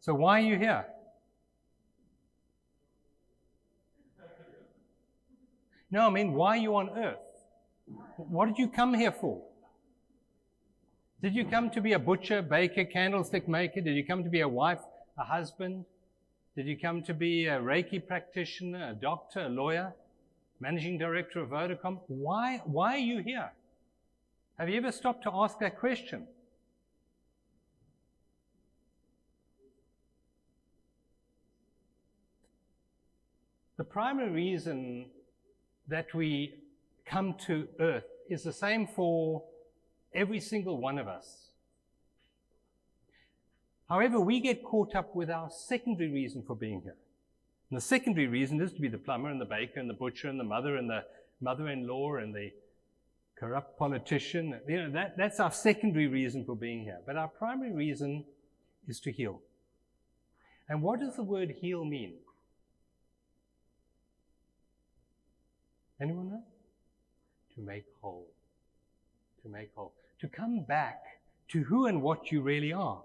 So why are you here? No, I mean, why are you on earth? What did you come here for? Did you come to be a butcher, baker, candlestick maker? Did you come to be a wife, a husband? Did you come to be a Reiki practitioner, a doctor, a lawyer, managing director of Vodacom? Why are you here? Have you ever stopped to ask that question? The primary reason that we come to earth is the same for every single one of us. However, we get caught up with our secondary reason for being here. And the secondary reason is to be the plumber and the baker and the butcher and the mother-in-law and the corrupt politician. That's our secondary reason for being here. But our primary reason is to heal. And what does the word heal mean? Anyone know? To make whole. To make whole. To come back to who and what you really are.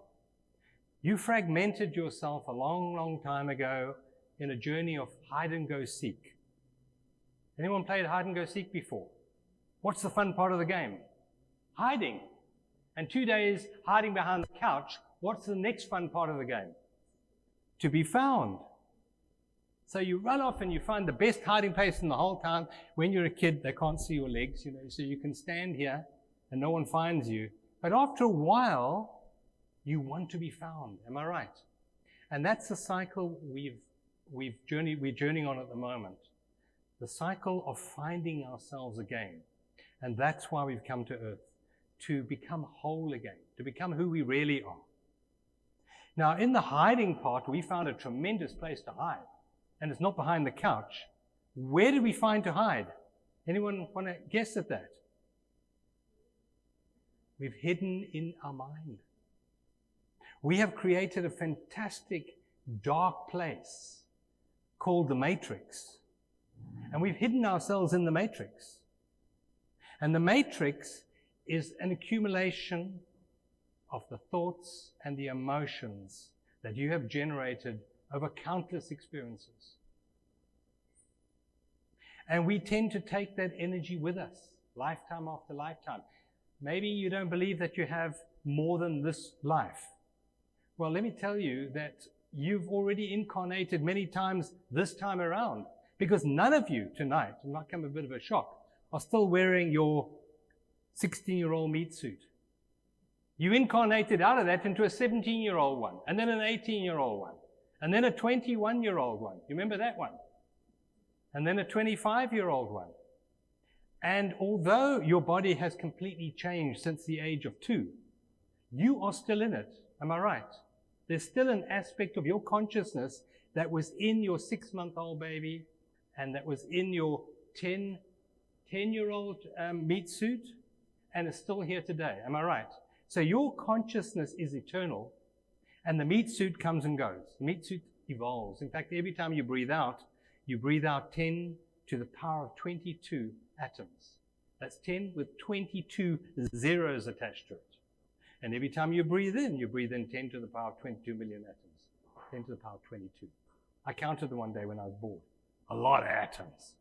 You fragmented yourself a long, long time ago in a journey of hide and go seek. Anyone played hide and go seek before? What's the fun part of the game? Hiding. And 2 days hiding behind the couch. What's the next fun part of the game? To be found. So you run off and you find the best hiding place in the whole town. When you're a kid, they can't see your legs, so you can stand here and no one finds you. But after a while, you want to be found. Am I right? And that's the cycle we're journeying on at the moment. The cycle of finding ourselves again. And that's why we've come to earth. To become whole again. To become who we really are. Now, in the hiding part, we found a tremendous place to hide. And it's not behind the couch. Where did we find to hide? Anyone want to guess at that? We've hidden in our mind. We have created a fantastic dark place called the Matrix. And we've hidden ourselves in the Matrix. And the Matrix is an accumulation of the thoughts and the emotions that you have generated over countless experiences. And we tend to take that energy with us, lifetime after lifetime. Maybe you don't believe that you have more than this life. Well, let me tell you that you've already incarnated many times this time around, because none of you tonight, it might come a bit of a shock, are still wearing your 16-year-old meat suit. You incarnated out of that into a 17-year-old one, and then an 18-year-old one, and then a 21-year-old one. You remember that one? And then a 25-year-old one. And although your body has completely changed since the age of 2, you are still in it. Am I right? There's still an aspect of your consciousness that was in your 6-month-old baby and that was in your 10-year-old meat suit and is still here today. Am I right? So your consciousness is eternal and the meat suit comes and goes. The meat suit evolves. In fact, every time you breathe out 10 to the power of 22 atoms. That's 10 with 22 zeros attached to it. And every time you breathe in 10 to the power of 22 million atoms. 10 to the power of 22. I counted them one day when I was bored. A lot of atoms.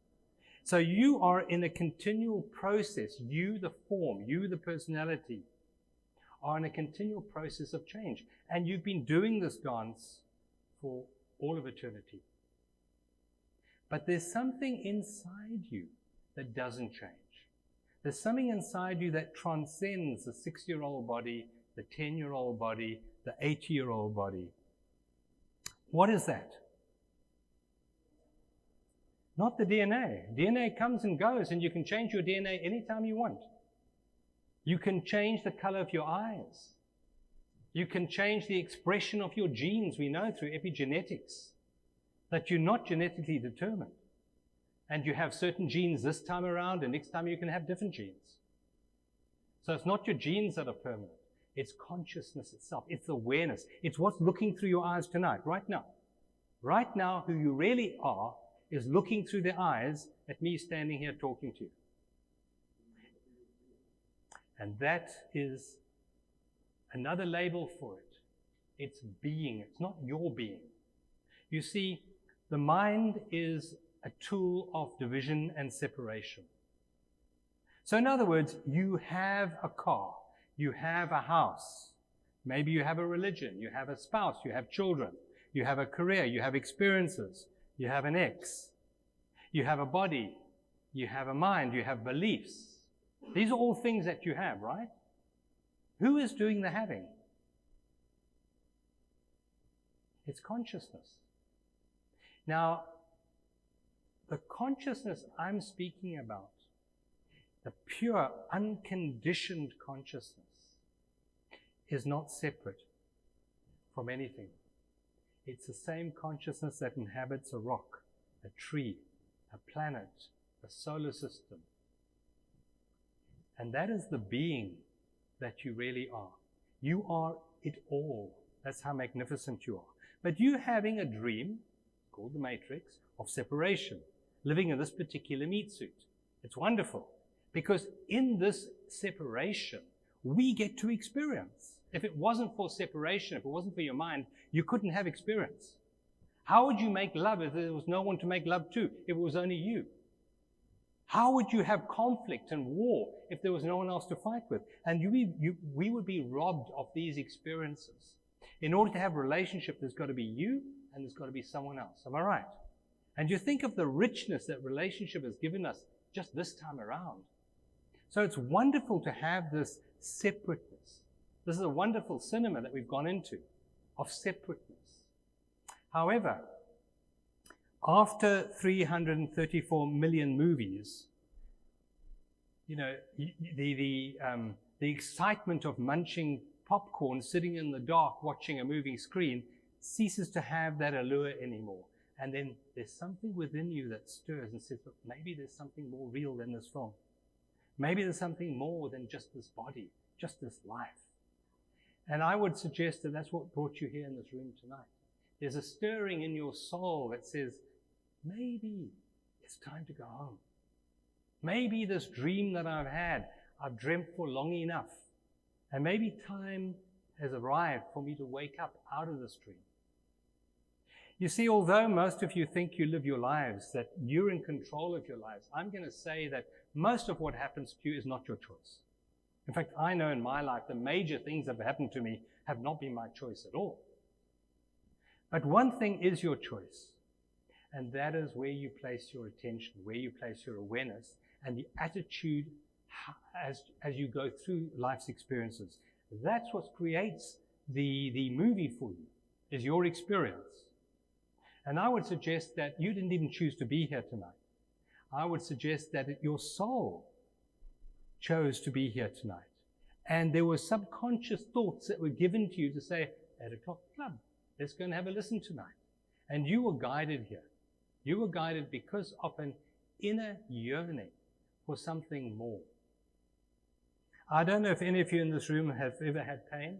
So you are in a continual process. You, the form, you, the personality, are in a continual process of change. And you've been doing this dance for all of eternity. But there's something inside you that doesn't change. There's something inside you that transcends the 6-year-old body, the 10-year-old body, the 80-year-old body. What is that? Not the DNA. DNA comes and goes, and you can change your DNA anytime you want. You can change the color of your eyes. You can change the expression of your genes. We know through epigenetics that you're not genetically determined. And you have certain genes this time around, and next time you can have different genes. So it's not your genes that are permanent. It's consciousness itself. It's awareness. It's what's looking through your eyes tonight, right now. Right now, who you really are is looking through the eyes at me standing here talking to you. And that is another label for it. It's being. It's not your being. You see, the mind is a tool of division and separation. So in other words, you have a car, you have a house, maybe you have a religion, you have a spouse, you have children, you have a career, you have experiences, you have an ex, you have a body, you have a mind, you have beliefs. These are all things that you have, right? Who is doing the having? It's consciousness. Now, the consciousness I'm speaking about, the pure, unconditioned consciousness, is not separate from anything. It's the same consciousness that inhabits a rock, a tree, a planet, a solar system. And that is the being that you really are. You are it all. That's how magnificent you are. But you having a dream, called the Matrix, of separation, living in this particular meat suit. It's wonderful, because in this separation, we get to experience. If it wasn't for separation, if it wasn't for your mind, you couldn't have experience. How would you make love if there was no one to make love to, if it was only you? How would you have conflict and war if there was no one else to fight with? And we would be robbed of these experiences. In order to have a relationship, there's got to be you and there's got to be someone else. Am I right? And you think of the richness that relationship has given us just this time around. So it's wonderful to have this separateness. This is a wonderful cinema that we've gone into, of separateness. However, after 334 million movies, you know, the excitement of munching popcorn, sitting in the dark, watching a moving screen, ceases to have that allure anymore. And then there's something within you that stirs and says, look, maybe there's something more real than this film. Maybe there's something more than just this body, just this life. And I would suggest that that's what brought you here in this room tonight. There's a stirring in your soul that says, maybe it's time to go home. Maybe this dream that I've had, I've dreamt for long enough. And maybe time has arrived for me to wake up out of this dream. You see, although most of you think you live your lives, that you're in control of your lives, I'm going to say that most of what happens to you is not your choice. In fact, I know in my life the major things that have happened to me have not been my choice at all. But one thing is your choice, and that is where you place your attention, where you place your awareness, and the attitude as you go through life's experiences. That's what creates the movie for you, is your experience. And I would suggest that you didn't even choose to be here tonight. I would suggest that your soul chose to be here tonight. And there were subconscious thoughts that were given to you to say, 8 o'clock club, let's go and have a listen tonight. And you were guided here. You were guided because of an inner yearning for something more. I don't know if any of you in this room have ever had pain,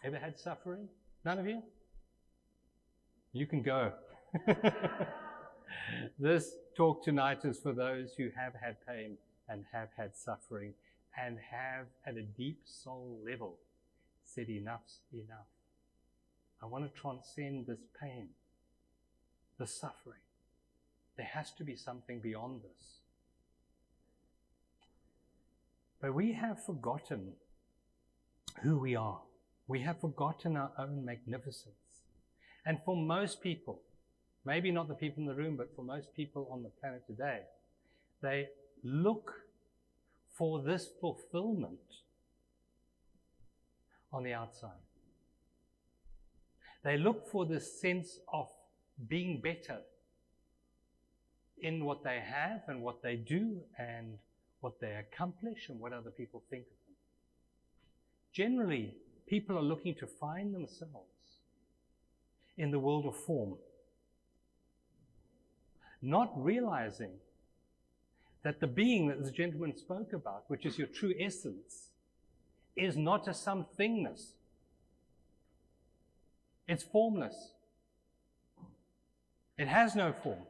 ever had suffering. None of you? You can go. This talk tonight is for those who have had pain and have had suffering and have, at a deep soul level, said enough's enough. I want to transcend this pain, this suffering. There has to be something beyond this. But we have forgotten who we are. We have forgotten our own magnificence. And for most people, maybe not the people in the room, but for most people on the planet today, they look for this fulfillment on the outside. They look for this sense of being better in what they have and what they do and what they accomplish and what other people think of them. Generally, people are looking to find themselves in the world of form, not realizing that the being that this gentleman spoke about, which is your true essence, is not a somethingness. It's formless. It has no form.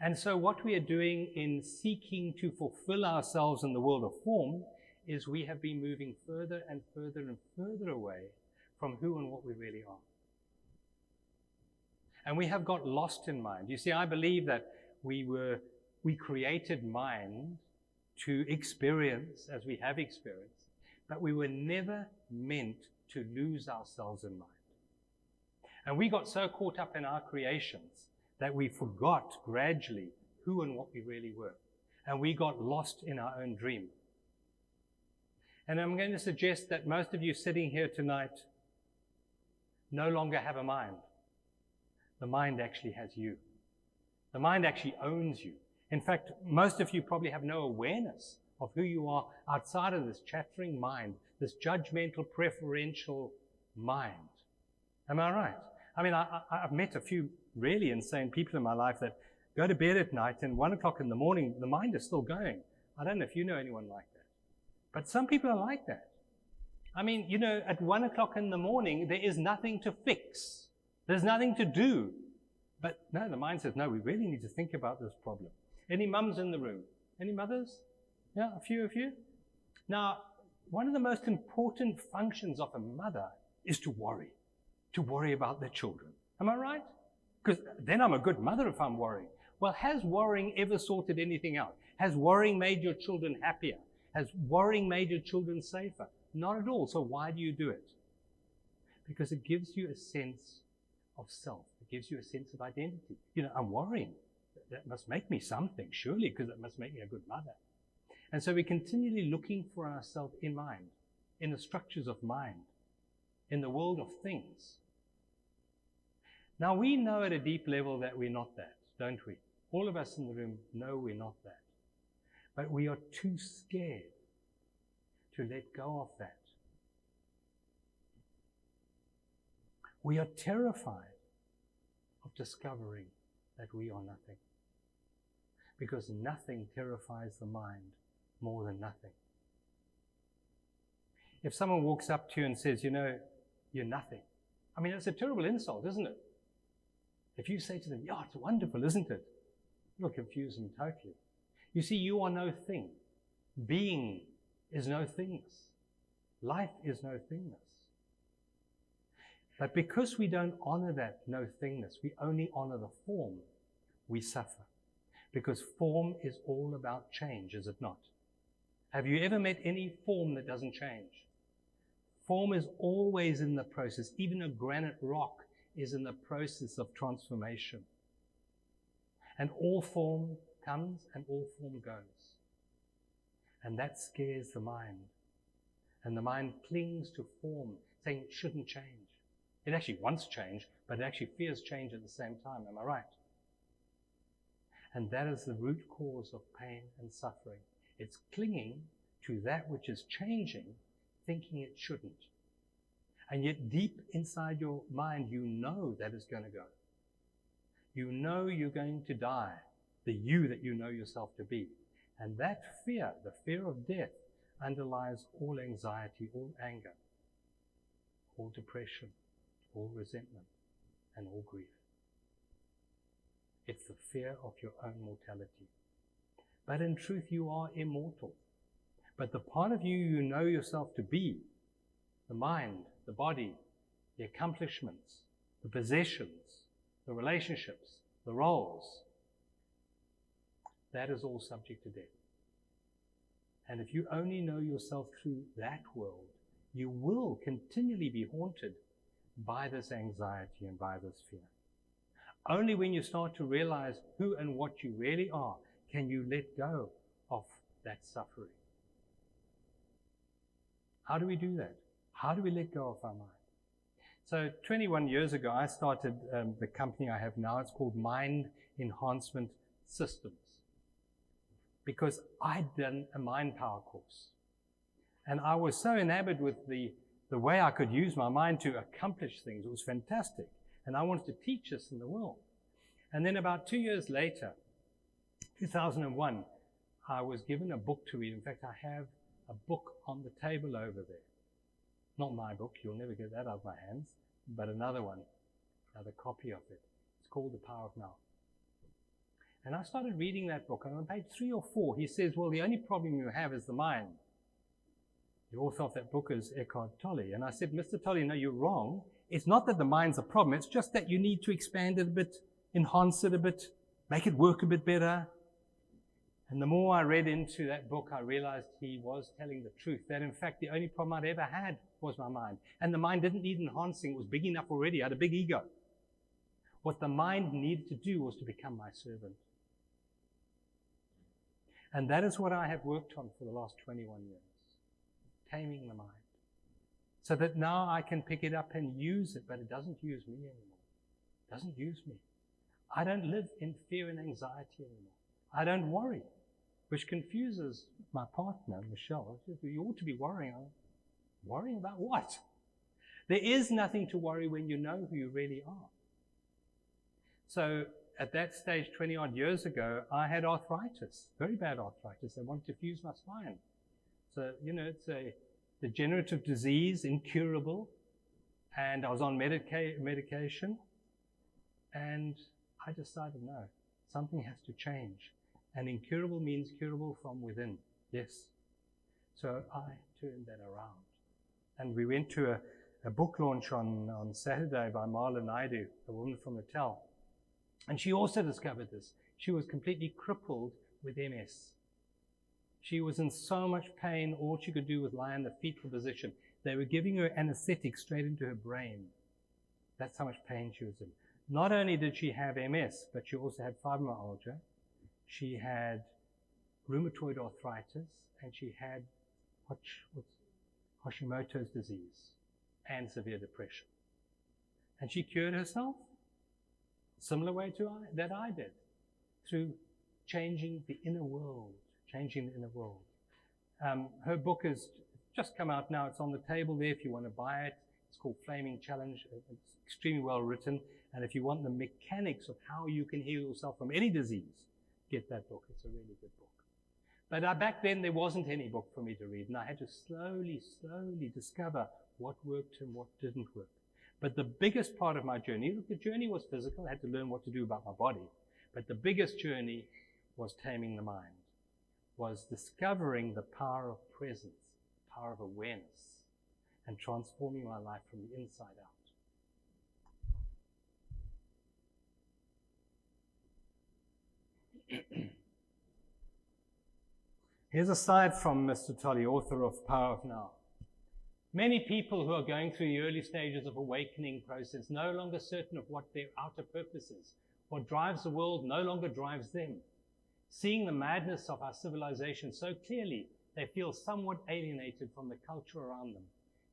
And so what we are doing in seeking to fulfill ourselves in the world of form is we have been moving further and further and further away from who and what we really are. And we have got lost in mind. You see, I believe that we created mind to experience as we have experienced, but we were never meant to lose ourselves in mind. And we got so caught up in our creations that we forgot gradually who and what we really were. And we got lost in our own dream. And I'm going to suggest that most of you sitting here tonight no longer have a mind. The mind actually has you. The mind actually owns you. In fact, most of you probably have no awareness of who you are outside of this chattering mind, this judgmental, preferential mind. Am I right? I mean, I've met a few really insane people in my life that go to bed at night and 1 o'clock in the morning, the mind is still going. I don't know if you know anyone like that. But some people are like that. I mean, you know, at 1 o'clock in the morning, there is nothing to fix. There's nothing to do. But no, the mind says, no, we really need to think about this problem. Any mums in the room? Any mothers? Yeah, a few of you? Now, one of the most important functions of a mother is to worry about their children. Am I right? Because then I'm a good mother if I'm worrying. Well, has worrying ever sorted anything out? Has worrying made your children happier? Has worrying made your children safer? Not at all. So why do you do it? Because it gives you a sense of self. It gives you a sense of identity. You know, I'm worrying. That must make me something, surely, because it must make me a good mother. And so we're continually looking for ourselves in mind, in the structures of mind, in the world of things. Now, we know at a deep level that we're not that, don't we? All of us in the room know we're not that. But we are too scared to let go of that. We are terrified of discovering that we are nothing. Because nothing terrifies the mind more than nothing. If someone walks up to you and says, you know, you're nothing. I mean, it's a terrible insult, isn't it? If you say to them, yeah, it's wonderful, isn't it? You'll confuse them totally. You see, you are no thing. Being is no thingness. Life is no thingness. But because we don't honor that no thingness, we only honor the form, we suffer. Because form is all about change, is it not? Have you ever met any form that doesn't change? Form is always in the process. Even a granite rock is in the process of transformation. And all form comes and all form goes. And that scares the mind. And the mind clings to form, saying it shouldn't change. It actually wants change, but it actually fears change at the same time. Am I right? And that is the root cause of pain and suffering. It's clinging to that which is changing, thinking it shouldn't. And yet deep inside your mind, you know that is going to go. You know you're going to die, the you that you know yourself to be. And that fear, the fear of death, underlies all anxiety, all anger, all depression, all resentment, and all grief. It's the fear of your own mortality. But in truth, you are immortal. But the part of you you know yourself to be, the mind, the body, the accomplishments, the possessions, the relationships, the roles, that is all subject to death. And if you only know yourself through that world, you will continually be haunted by this anxiety and by this fear. Only when you start to realize who and what you really are can you let go of that suffering. How do we do that? How do we let go of our mind? So 21 years ago, I started the company I have now. It's called Mind Enhancement Systems. Because I'd done a mind power course. And I was so enamored with the way I could use my mind to accomplish things. It was fantastic. And I wanted to teach this in the world. And then about 2 years later, 2001, I was given a book to read. In fact, I have a book on the table over there. Not my book, you'll never get that out of my hands, but another one, another copy of it. It's called The Power of Now. And I started reading that book, and on page 3 or 4, he says, well, the only problem you have is the mind. The author of that book is Eckhart Tolle. And I said, Mr. Tolle, no, you're wrong. It's not that the mind's a problem. It's just that you need to expand it a bit, enhance it a bit, make it work a bit better. And the more I read into that book, I realized he was telling the truth, that in fact the only problem I'd ever had was my mind. And the mind didn't need enhancing. It was big enough already. I had a big ego. What the mind needed to do was to become my servant. And that is what I have worked on for the last 21 years. Taming the mind. So that now I can pick it up and use it, but it doesn't use me anymore. It doesn't use me. I don't live in fear and anxiety anymore. I don't worry, which confuses my partner, Michelle. You ought to be worrying. Worrying about what? There is nothing to worry when you know who you really are. So at that stage, 20-odd years ago, I had arthritis, very bad arthritis. They wanted to fuse my spine. So, it's a degenerative disease, incurable. And I was on medication. And I decided, no, something has to change. And incurable means curable from within. Yes. So I turned that around. And we went to a book launch on Saturday by Marla Naidu, a woman from Natal. And she also discovered this. She was completely crippled with MS. She was in so much pain, all she could do was lie in the fetal position. They were giving her anesthetic straight into her brain. That's how much pain she was in. Not only did she have MS, but she also had fibromyalgia. She had rheumatoid arthritis, and she had Hashimoto's disease and severe depression. And she cured herself, similar way to that I did, through changing the inner world. Her book has just come out now. It's on the table there if you want to buy it. It's called Flaming Challenge. It's extremely well written. And if you want the mechanics of how you can heal yourself from any disease, get that book. It's a really good book. But back then, there wasn't any book for me to read. And I had to slowly discover what worked and what didn't work. But the biggest part of my journey, look, the journey was physical. I had to learn what to do about my body. But the biggest journey was taming the mind, was discovering the power of presence, power of awareness, and transforming my life from the inside out. Here's a slide from Mr. Tolle, author of Power of Now. Many people who are going through the early stages of awakening process no longer certain of what their outer purpose is. What drives the world no longer drives them. Seeing the madness of our civilization so clearly, they feel somewhat alienated from the culture around them.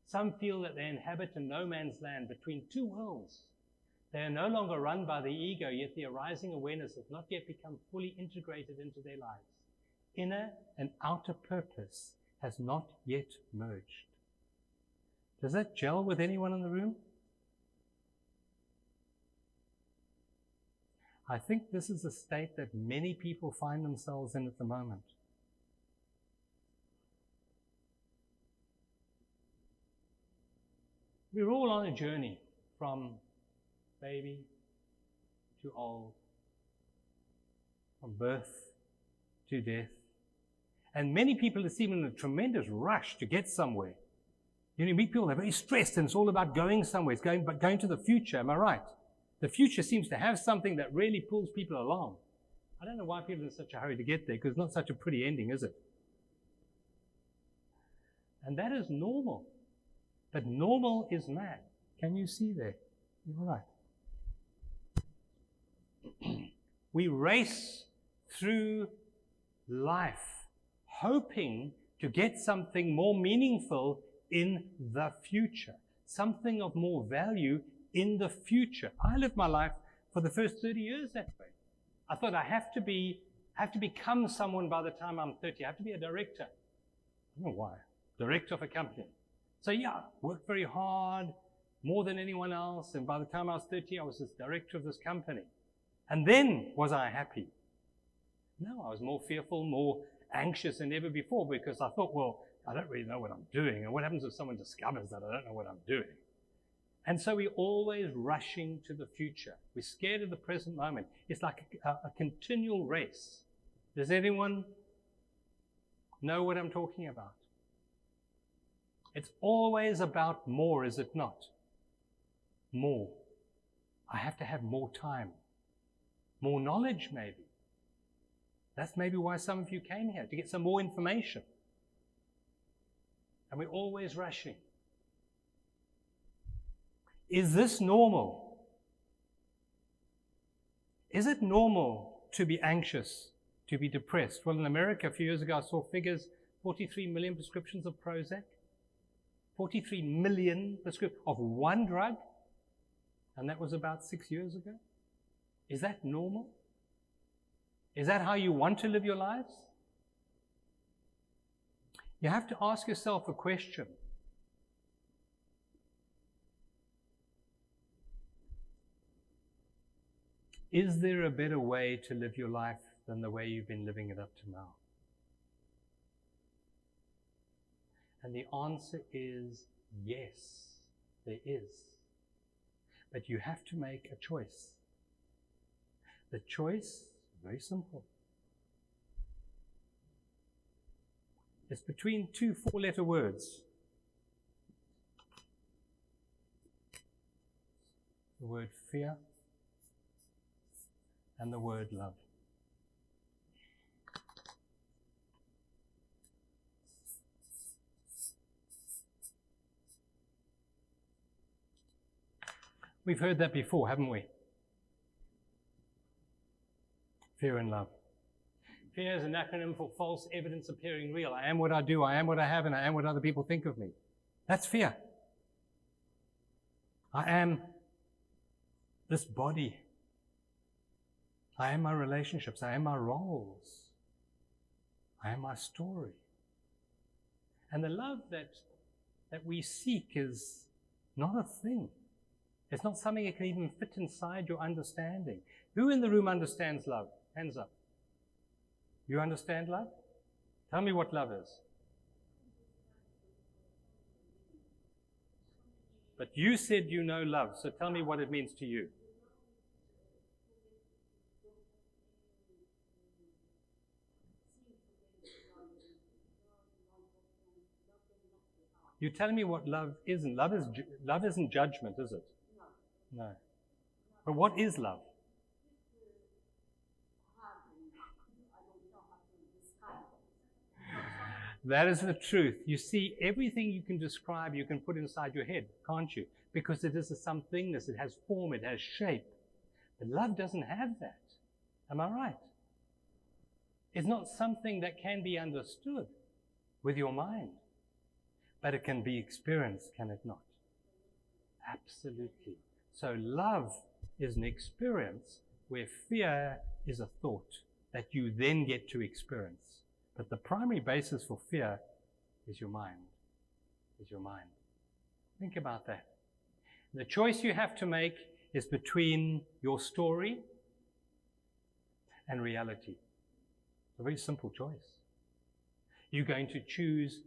Some feel that they inhabit a no man's land between two worlds. They are no longer run by the ego, yet the arising awareness has not yet become fully integrated into their lives. Inner and outer purpose has not yet merged. Does that gel with anyone in the room? I think this is a state that many people find themselves in at the moment. We're all on a journey from baby to old, from birth to death. And many people seem in a tremendous rush to get somewhere. You meet people, they're very stressed, and it's all about going somewhere. It's going to the future, am I right? The future seems to have something that really pulls people along. I don't know why people are in such a hurry to get there, because it's not such a pretty ending, is it? And that is normal. But normal is mad. Can you see there? You're right. We race through life, hoping to get something more meaningful in the future, something of more value in the future. I lived my life for the first 30 years that way. I thought I have to become someone by the time I'm 30. I have to be a director. I don't know why. Director of a company. So yeah, worked very hard, more than anyone else, and by the time I was 30, I was this director of this company. And then, was I happy? No, I was more fearful, more anxious than ever before, because I thought, well, I don't really know what I'm doing, and what happens if someone discovers that I don't know what I'm doing? And so we're always rushing to the future. We're scared of the present moment. It's like a continual race. Does anyone know what I'm talking about? It's always about more, is it not? More. I have to have more time. More knowledge, maybe. That's maybe why some of you came here, to get some more information. And we're always rushing. Is this normal? Is it normal to be anxious, to be depressed? Well, in America, a few years ago, I saw figures, 43 million prescriptions of Prozac. 43 million prescriptions of one drug. And that was about 6 years ago. Is that normal? Is that how you want to live your lives? You have to ask yourself a question. Is there a better way to live your life than the way you've been living it up to now? And the answer is yes, there is. But you have to make a choice. The choice, very simple. It's between two four-letter words. The word fear and the word love. We've heard that before, haven't we? Fear and love. Fear is an acronym for false evidence appearing real. I am what I do, I am what I have, and I am what other people think of me. That's fear. I am this body. I am my relationships. I am my roles. I am my story. And the love that we seek is not a thing. It's not something that can even fit inside your understanding. Who in the room understands love? Hands up. You understand love? Tell me what love is. But you said you know love, so tell me what it means to you. You're telling me what love isn't. Love isn't judgment, is it? No. But what is love? That is the truth. You see, everything you can describe, you can put inside your head, can't you? Because it is a somethingness. It has form. It has shape. But love doesn't have that. Am I right? It's not something that can be understood with your mind. But it can be experienced, can it not? Absolutely. So love is an experience where fear is a thought that you then get to experience. But the primary basis for fear is your mind. Is your mind. Think about that. The choice you have to make is between your story and reality. It's a very simple choice. You're going to choose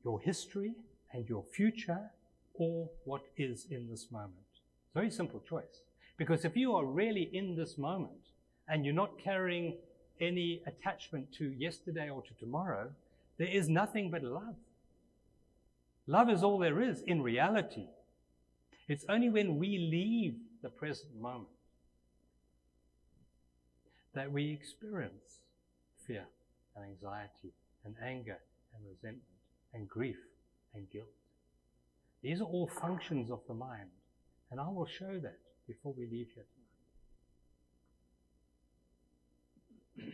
your history and your future or what is in this moment. It's a very simple choice. Because if you are really in this moment and you're not carrying any attachment to yesterday or to tomorrow, there is nothing but love. Love is all there is in reality. It's only when we leave the present moment that we experience fear and anxiety and anger and resentment and grief and guilt. These are all functions of the mind, and I will show that before we leave here tonight.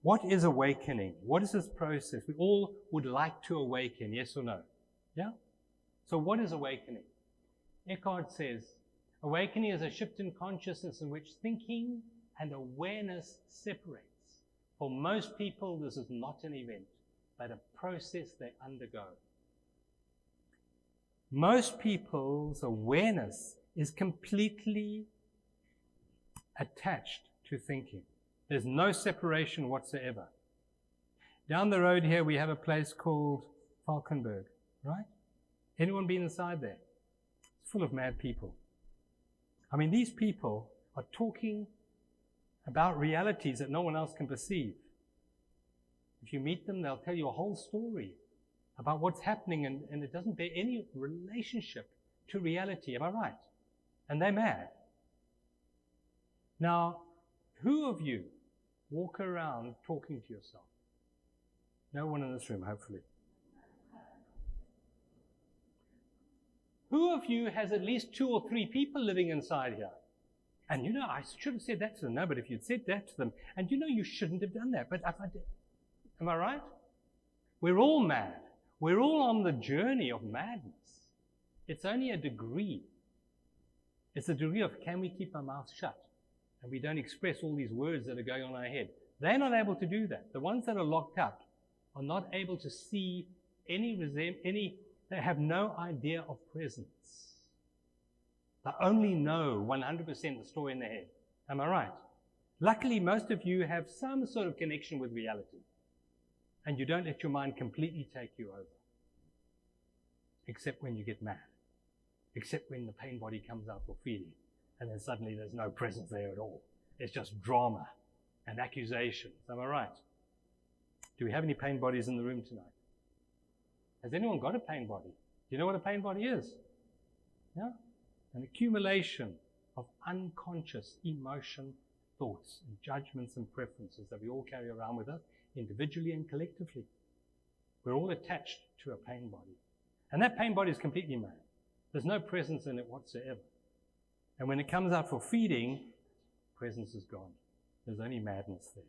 What is awakening? What is this process? We all would like to awaken, yes or no? Yeah? So what is awakening? Eckhart says, awakening is a shift in consciousness in which thinking and awareness separates. For most people, this is not an event, but a process they undergo. Most people's awareness is completely attached to thinking. There's no separation whatsoever. Down the road here, we have a place called Falkenberg, right? Anyone been inside there? It's full of mad people. I mean, these people are talking about realities that no one else can perceive. If you meet them, they'll tell you a whole story about what's happening, and it doesn't bear any relationship to reality. Am I right? And they're mad. Now, who of you walk around talking to yourself? No one in this room, hopefully. Who of you has at least 2 or 3 people living inside here? And I should have said that to them. No, but if you'd said that to them, and you shouldn't have done that. But if I did, am I right? We're all mad. We're all on the journey of madness. It's only a degree. It's a degree of, can we keep our mouths shut? And we don't express all these words that are going on in our head. They're not able to do that. The ones that are locked up are not able to see they have no idea of presence. They only know 100% the story in their head. Am I right? Luckily, most of you have some sort of connection with reality. And you don't let your mind completely take you over. Except when you get mad. Except when the pain body comes out for feeding. And then suddenly there's no presence there at all. It's just drama and accusations. Am I right? Do we have any pain bodies in the room tonight? Has anyone got a pain body? Do you know what a pain body is? Yeah? An accumulation of unconscious emotion, thoughts, and judgments and preferences that we all carry around with us, individually and collectively. We're all attached to a pain body. And that pain body is completely mad. There's no presence in it whatsoever. And when it comes out for feeding, presence is gone. There's only madness there.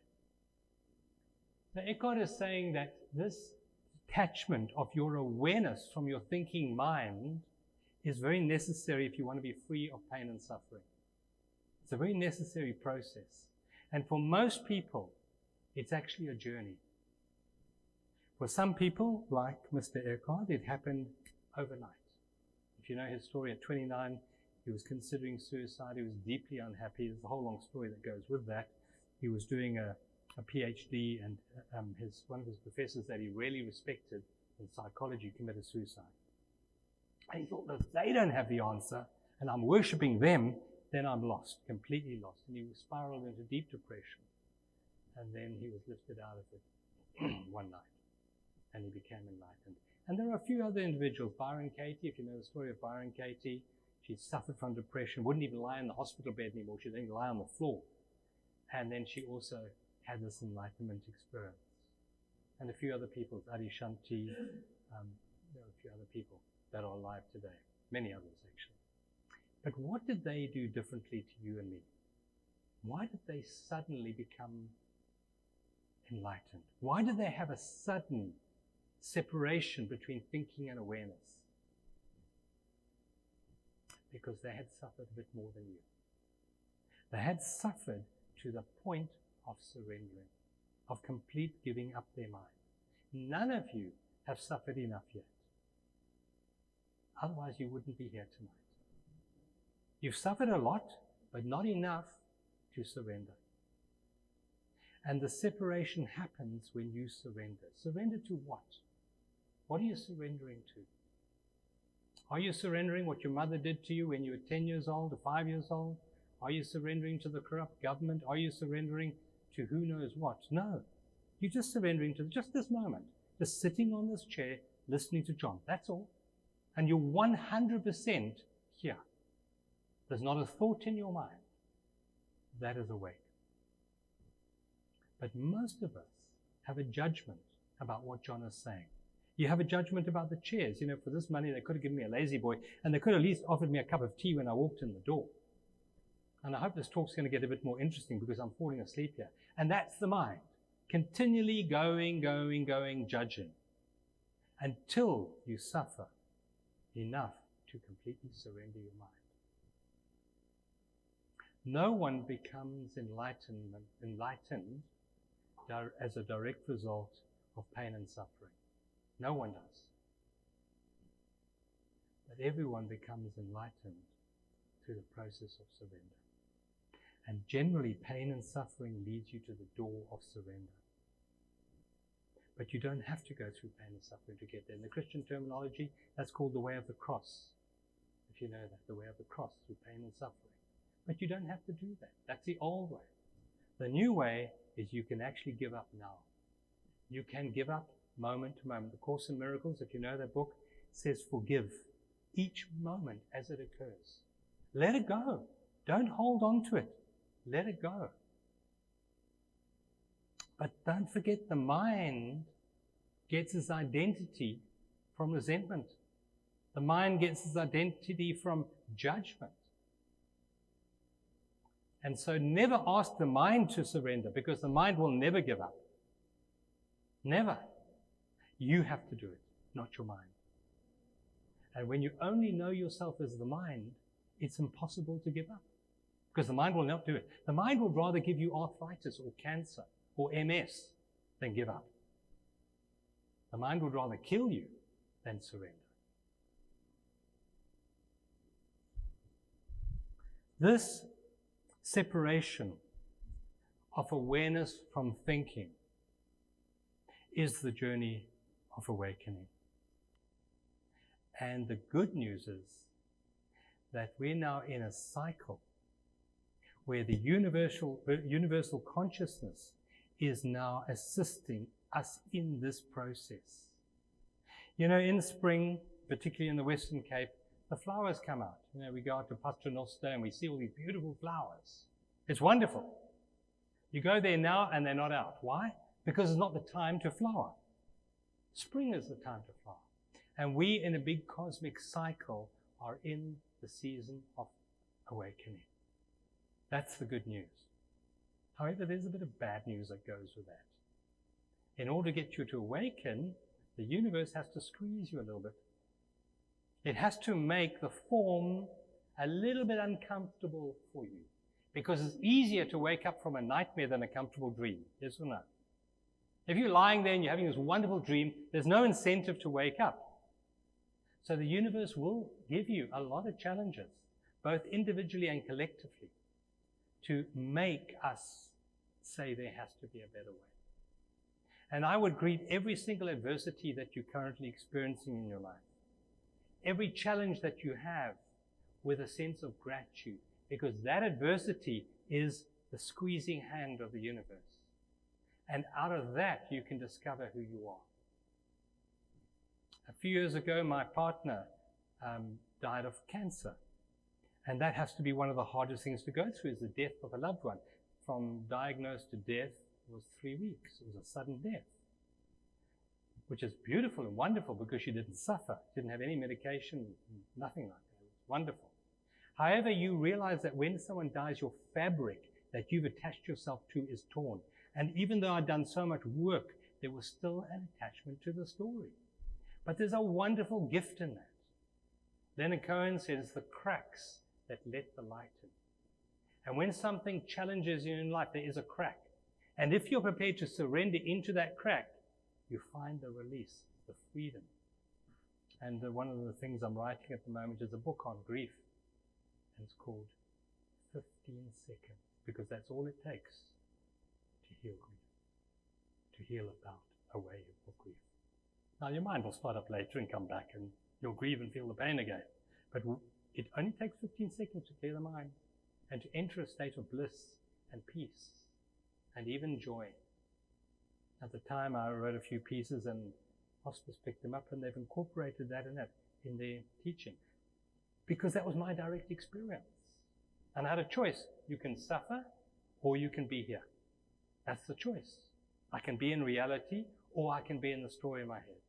So Eckhart is saying that this detachment of your awareness from your thinking mind is very necessary if you want to be free of pain and suffering. It's a very necessary process. And for most people, it's actually a journey. For some people, like Mr. Eckhart, it happened overnight. If you know his story, at 29, he was considering suicide. He was deeply unhappy. There's a whole long story that goes with that. He was doing a PhD, and one of his professors that he really respected in psychology committed suicide. And he thought, if they don't have the answer, and I'm worshipping them, then I'm lost, completely lost. And he spiraled into deep depression. And then he was lifted out of it one night, and he became enlightened. And there are a few other individuals. Byron Katie, if you know the story of Byron Katie, she suffered from depression, wouldn't even lie in the hospital bed anymore. She'd then lie on the floor. And then she also had this enlightenment experience. And a few other people, Adi Shanti, there are a few other people that are alive today. Many others, actually. But what did they do differently to you and me? Why did they suddenly become enlightened? Why did they have a sudden separation between thinking and awareness? Because they had suffered a bit more than you. They had suffered to the point of surrendering, of complete giving up their mind. None of you have suffered enough yet. Otherwise, you wouldn't be here tonight. You've suffered a lot, but not enough to surrender. And the separation happens when you surrender. Surrender to what? What are you surrendering to? Are you surrendering what your mother did to you when you were 10 years old or 5 years old? Are you surrendering to the corrupt government? Are you surrendering to who knows what? No. You're just surrendering to just this moment. Just sitting on this chair, listening to John. That's all. And you're 100% here. There's not a thought in your mind that is awake. But most of us have a judgment about what John is saying. You have a judgment about the chairs. You know, for this money, they could have given me a lazy boy, and they could have at least offered me a cup of tea when I walked in the door. And I hope this talk's going to get a bit more interesting because I'm falling asleep here. And that's the mind. Continually going, judging. Until you suffer enough to completely surrender your mind. No one becomes enlightened as a direct result of pain and suffering. No one does. But everyone becomes enlightened through the process of surrender. And generally, pain and suffering leads you to the door of surrender. But you don't have to go through pain and suffering to get there. In the Christian terminology, that's called the way of the cross. If you know that, the way of the cross, through pain and suffering. But you don't have to do that. That's the old way. The new way is you can actually give up now. You can give up moment to moment. The Course in Miracles, if you know that book, says forgive each moment as it occurs. Let it go. Don't hold on to it. Let it go. But don't forget, the mind gets its identity from resentment. The mind gets its identity from judgment. And so never ask the mind to surrender, because the mind will never give up. Never. You have to do it, not your mind. And when you only know yourself as the mind, it's impossible to give up, because the mind will not do it. The mind would rather give you arthritis or cancer or MS than give up. The mind would rather kill you than surrender. This separation of awareness from thinking is the journey of awakening. And the good news is that we're now in a cycle where the universal consciousness is now assisting us in this process. You know, in spring, particularly in the Western Cape, the flowers come out. You know, we go out to Paternoster and we see all these beautiful flowers. It's wonderful. You go there now and they're not out. Why? Because it's not the time to flower. Spring is the time to flower. And we, in a big cosmic cycle, are in the season of awakening. That's the good news. However, there's a bit of bad news that goes with that. In order to get you to awaken, the universe has to squeeze you a little bit. It has to make the form a little bit uncomfortable for you, because it's easier to wake up from a nightmare than a comfortable dream. Yes or no? If you're lying there and you're having this wonderful dream, there's no incentive to wake up. So the universe will give you a lot of challenges, both individually and collectively, to make us say there has to be a better way. And I would greet every single adversity that you're currently experiencing in your life, every challenge that you have, with a sense of gratitude, because that adversity is the squeezing hand of the universe. And out of that, you can discover who you are. A few years ago, my partner died of cancer. And that has to be one of the hardest things to go through, is the death of a loved one. From diagnosed to death was 3 weeks. It was a sudden death, which is beautiful and wonderful because she didn't suffer, didn't have any medication, nothing like that. It was wonderful. However, you realize that when someone dies, your fabric that you've attached yourself to is torn. And even though I'd done so much work, there was still an attachment to the story. But there's a wonderful gift in that. Leonard Cohen says, the cracks that let the light in. And when something challenges you in life, there is a crack. And if you're prepared to surrender into that crack, you find the release, the freedom. And one of the things I'm writing at the moment is a book on grief. And it's called 15 Seconds, because that's all it takes to heal grief, to heal about a way of grief. Now, your mind will start up later and come back, and you'll grieve and feel the pain again. But it only takes 15 seconds to clear the mind and to enter a state of bliss and peace and even joy. At the time, I wrote a few pieces, and hospice picked them up, and they've incorporated that in their teaching, because that was my direct experience. And I had a choice. You can suffer, or you can be here. That's the choice. I can be in reality, or I can be in the story in my head.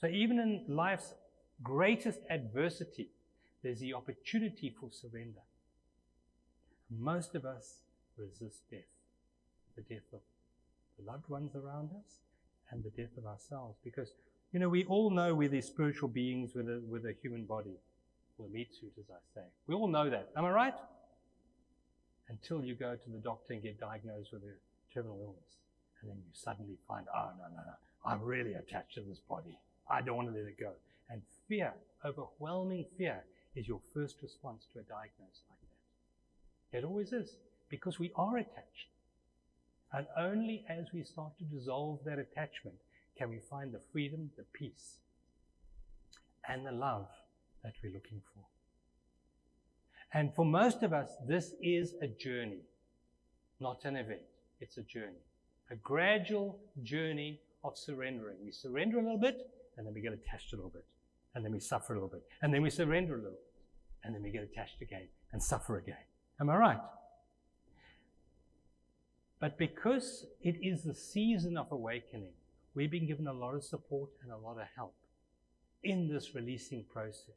So even in life's greatest adversity, there's the opportunity for surrender. Most of us resist death, the death of the loved ones around us and the death of ourselves, because, you know, we all know we're these spiritual beings with a human body, or a meat suit, as I say. We all know that. Am I right? Until you go to the doctor and get diagnosed with a terminal illness, and then you suddenly find, oh, no, I'm really attached to this body. I don't want to let it go. And fear, overwhelming fear, is your first response to a diagnosis like that. It always is, because we are attached. And only as we start to dissolve that attachment can we find the freedom, the peace, and the love that we're looking for. And for most of us, this is a journey, not an event. It's a journey, a gradual journey of surrendering. We surrender a little bit, and then we get attached a little bit. And then we suffer a little bit. And then we surrender a little bit. And then we get attached again and suffer again. Am I right? But because it is the season of awakening, we've been given a lot of support and a lot of help in this releasing process.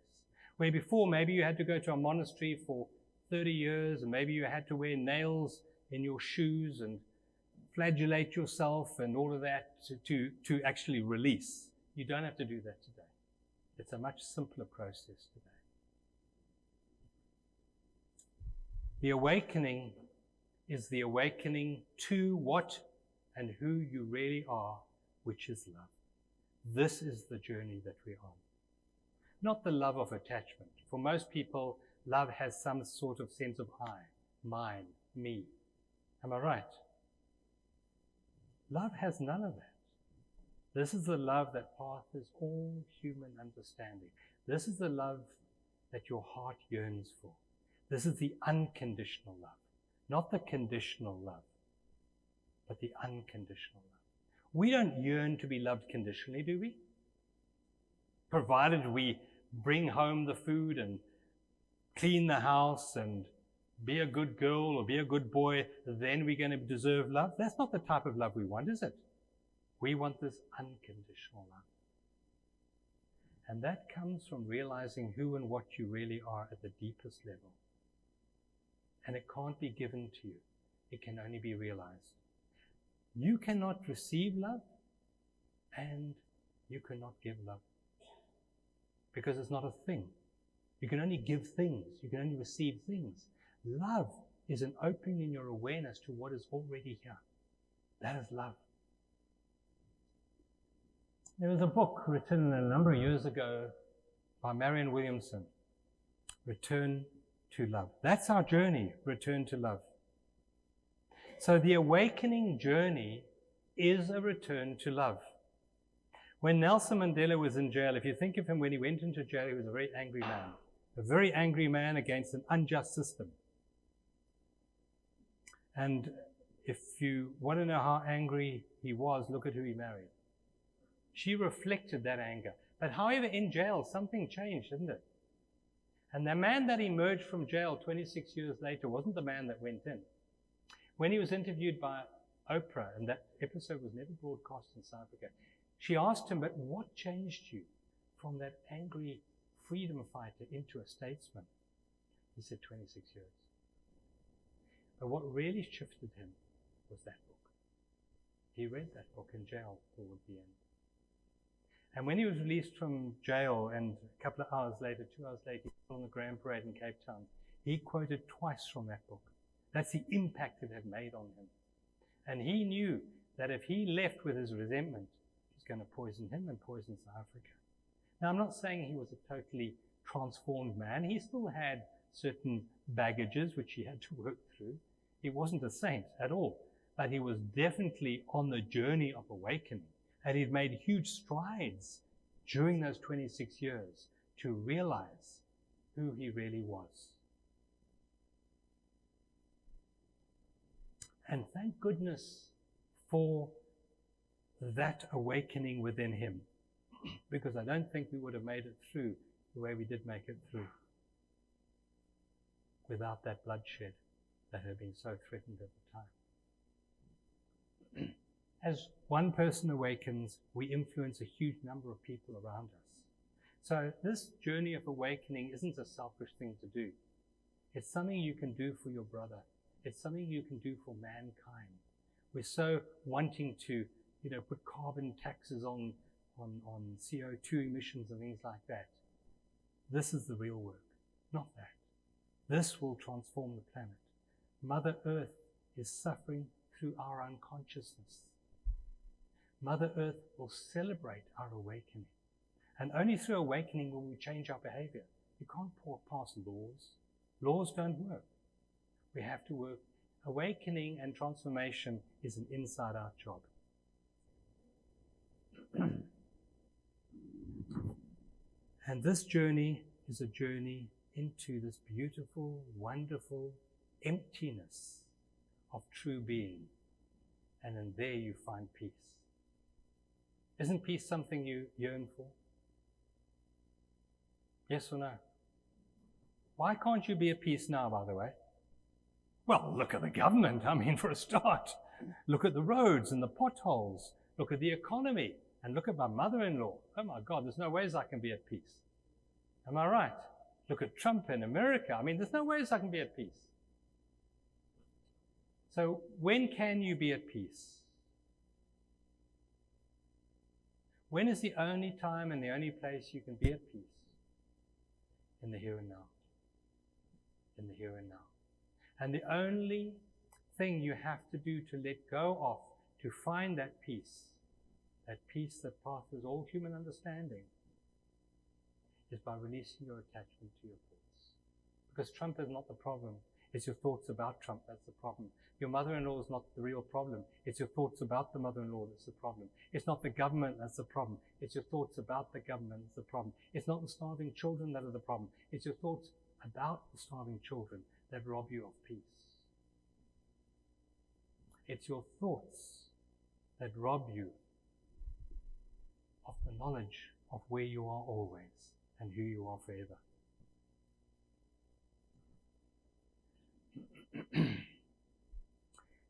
Where before, maybe you had to go to a monastery for 30 years, and maybe you had to wear nails in your shoes and flagellate yourself and all of that to actually release. You don't have to do that today. It's a much simpler process today. The awakening is the awakening to what and who you really are, which is love. This is the journey that we're on. Not the love of attachment. For most people, love has some sort of sense of I, mine, me. Am I right? Love has none of that. This is the love that passes all human understanding. This is the love that your heart yearns for. This is the unconditional love. Not the conditional love, but the unconditional love. We don't yearn to be loved conditionally, do we? Provided we bring home the food and clean the house and be a good girl or be a good boy, then we're going to deserve love. That's not the type of love we want, is it? We want this unconditional love. And that comes from realizing who and what you really are at the deepest level. And it can't be given to you. It can only be realized. You cannot receive love, and you cannot give love. Because it's not a thing. You can only give things. You can only receive things. Love is an opening in your awareness to what is already here. That is love. There was a book written a number of years ago by Marianne Williamson, Return to Love. That's our journey, return to love. So the awakening journey is a return to love. When Nelson Mandela was in jail, if you think of him when he went into jail, he was a very angry man. A very angry man against an unjust system. And if you want to know how angry he was, look at who he married. She reflected that anger. But however, in jail, something changed, didn't it? And the man that emerged from jail 26 years later wasn't the man that went in. When he was interviewed by Oprah, and that episode was never broadcast in South Africa, she asked him, but what changed you from that angry freedom fighter into a statesman? He said 26 years. But what really shifted him was that book. He read that book in jail toward the end. And when he was released from jail, and a couple of hours later, 2 hours later, he was on the Grand Parade in Cape Town, he quoted twice from that book. That's the impact it had made on him. And he knew that if he left with his resentment, it was going to poison him and poison South Africa. Now, I'm not saying he was a totally transformed man. He still had certain baggages which he had to work through. He wasn't a saint at all, but he was definitely on the journey of awakening. And he'd made huge strides during those 26 years to realize who he really was. And thank goodness for that awakening within him, because I don't think we would have made it through the way we did make it through without that bloodshed that had been so threatened at the time. As one person awakens, we influence a huge number of people around us. So this journey of awakening isn't a selfish thing to do. It's something you can do for your brother. It's something you can do for mankind. We're so wanting to, put carbon taxes on CO2 emissions and things like that. This is the real work, not that. This will transform the planet. Mother Earth is suffering through our unconsciousness. Mother Earth will celebrate our awakening. And only through awakening will we change our behavior. You can't pass laws. Laws don't work. We have to work. Awakening and transformation is an inside-out job. And this journey is a journey into this beautiful, wonderful emptiness of true being. And in there you find peace. Isn't peace something you yearn for? Yes or no? Why can't you be at peace now, by the way? Well, look at the government, I mean, for a start. Look at the roads and the potholes. Look at the economy. And look at my mother-in-law. Oh my God, there's no ways I can be at peace. Am I right? Look at Trump in America. I mean, there's no ways I can be at peace. So when can you be at peace? When is the only time and the only place you can be at peace? In the here and now. In the here and now. And the only thing you have to do to let go of, to find that peace that passes all human understanding, is by releasing your attachment to your thoughts. Because Trump is not the problem. It's your thoughts about Trump that's the problem. Your mother-in-law is not the real problem. It's your thoughts about the mother-in-law that's the problem. It's not the government that's the problem. It's your thoughts about the government that's the problem. It's not the starving children that are the problem. It's your thoughts about the starving children that rob you of peace. It's your thoughts that rob you of the knowledge of where you are always and who you are forever.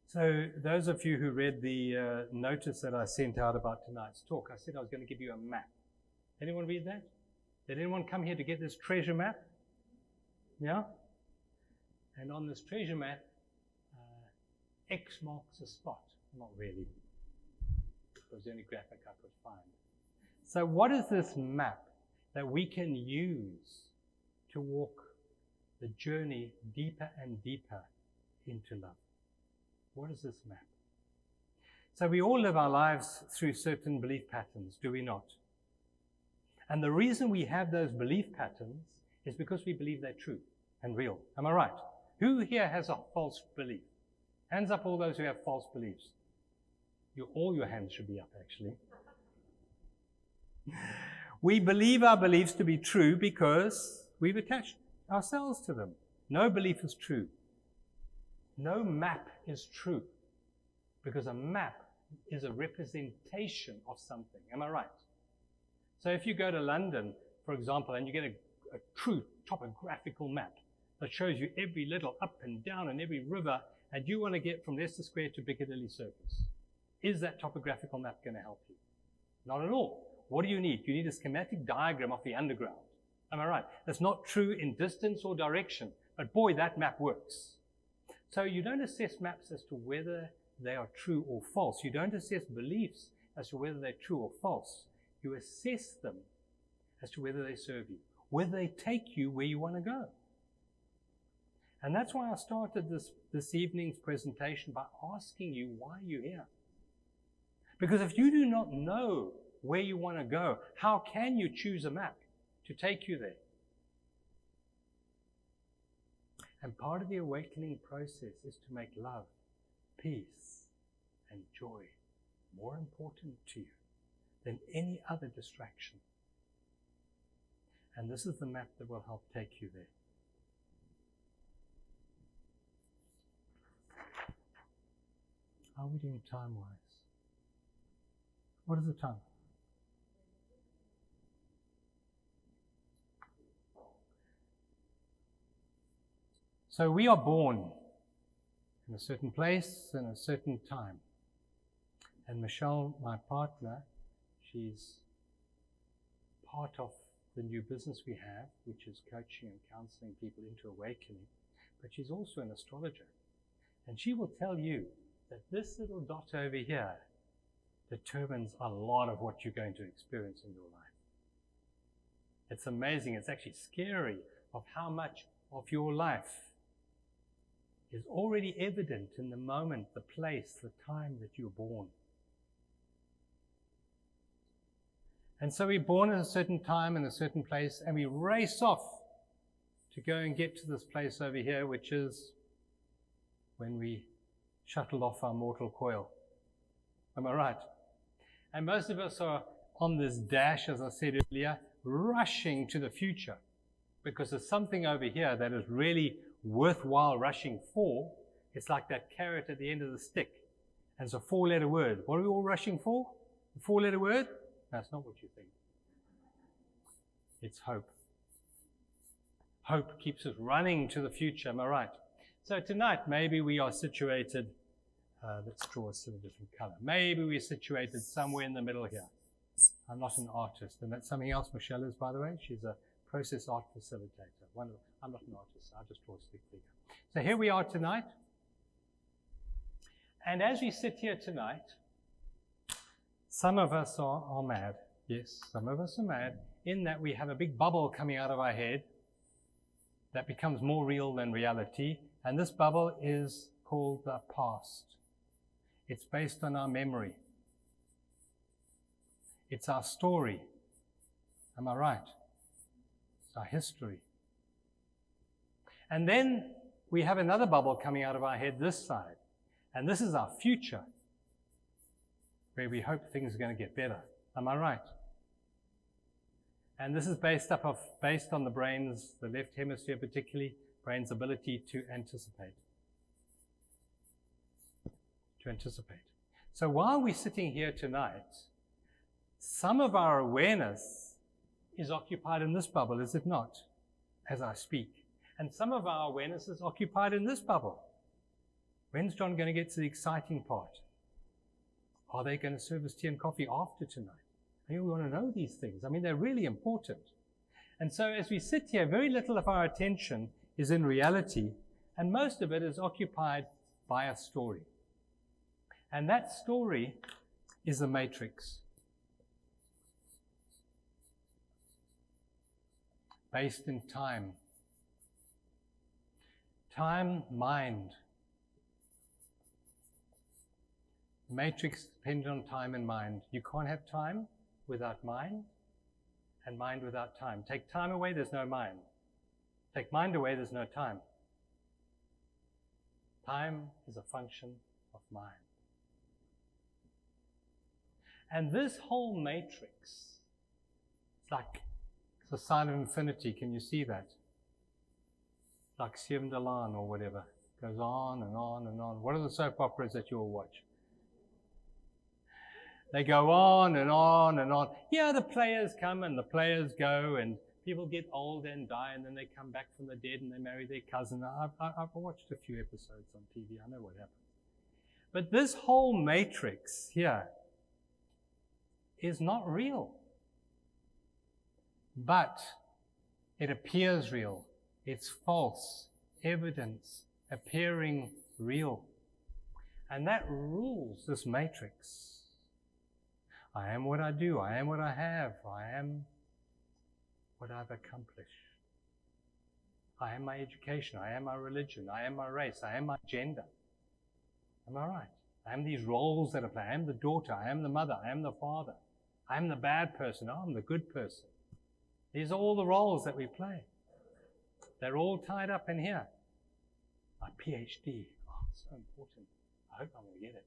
So those of you who read the notice that I sent out about tonight's talk, I said I was going to give you a map. Anyone read that? Did anyone come here to get this treasure map? Yeah? And on this treasure map, X marks a spot. Not really. It was the only graphic I could find. So what is this map that we can use to walk the journey deeper and deeper into love? What is this map? So we all live our lives through certain belief patterns, do we not? And the reason we have those belief patterns is because we believe they're true and real. Am I right? Who here has a false belief? Hands up, all those who have false beliefs. All your hands should be up, actually. We believe our beliefs to be true because we've attached ourselves to them. No belief is true. No map is true, because a map is a representation of something. Am I right? So if you go to London, for example, and you get a true topographical map that shows you every little up and down and every river, and you want to get from Leicester Square to Piccadilly Circus, is that topographical map going to help you? Not at all. What do you need? You need a schematic diagram of the underground. Am I right? That's not true in distance or direction, but boy, that map works. So you don't assess maps as to whether they are true or false. You don't assess beliefs as to whether they're true or false. You assess them as to whether they serve you, whether they take you where you want to go. And that's why I started this evening's presentation by asking you why you're here. Because if you do not know where you want to go, how can you choose a map to take you there? And part of the awakening process is to make love, peace, and joy more important to you than any other distraction. And this is the map that will help take you there. How are we doing time-wise? What is the time? So we are born in a certain place and a certain time. And Michelle, my partner, she's part of the new business we have, which is coaching and counseling people into awakening. But she's also an astrologer. And she will tell you that this little dot over here determines a lot of what you're going to experience in your life. It's amazing. It's actually scary of how much of your life is already evident in the moment, the place, the time that you're born. And so we're born at a certain time in a certain place, and we race off to go and get to this place over here, which is when we shuttle off our mortal coil. Am I right? And most of us are on this dash, as I said earlier, rushing to the future, because there's something over here that is really worthwhile rushing for. It's like that carrot at the end of the stick. And it's a 4-letter word. What are we all rushing for? The 4-letter word? That's not what you think. It's hope. Hope keeps us running to the future, am I right? So tonight, maybe we are situated, let's draw a sort of different color. Maybe we're situated somewhere in the middle here. I'm not an artist, and that's something else Michelle is, by the way. She's a process art facilitator. I'm not an artist, I just draw a stick figure. So here we are tonight. And as we sit here tonight, some of us are mad. Yes, some of us are mad in that we have a big bubble coming out of our head that becomes more real than reality. And this bubble is called the past. It's based on our memory. It's our story. Am I right? It's our history. And then we have another bubble coming out of our head this side. And this is our future, where we hope things are going to get better. Am I right? And this is based on the brain's, the left hemisphere particularly, brain's ability to anticipate. So while we're sitting here tonight, some of our awareness is occupied in this bubble, is it not, as I speak? And some of our awareness is occupied in this bubble. When's John going to get to the exciting part? Are they going to serve us tea and coffee after tonight? We want to know these things. I mean, they're really important. And so as we sit here, very little of our attention is in reality, and most of it is occupied by a story. And that story is the matrix. Based in time. Time, mind. The matrix depends on time and mind. You can't have time without mind, and mind without time. Take time away, there's no mind. Take mind away, there's no time. Time is a function of mind. And this whole matrix, it's like the sign of infinity. Can you see that? Like Siem Dalan or whatever. Goes on and on and on. What are the soap operas that you all watch? They go on and on and on. Yeah, the players come and the players go, and people get old and die, and then they come back from the dead and they marry their cousin. I've watched a few episodes on TV. I know what happens. But this whole matrix here is not real. But it appears real. It's false evidence appearing real. And that rules this matrix. I am what I do. I am what I have. I am what I've accomplished. I am my education. I am my religion. I am my race. I am my gender. Am I right? I am these roles that I play. I am the daughter. I am the mother. I am the father. I am the bad person. Oh, I'm the good person. These are all the roles that we play. They're all tied up in here. My PhD. Oh, it's so important. I hope I'm going to get it.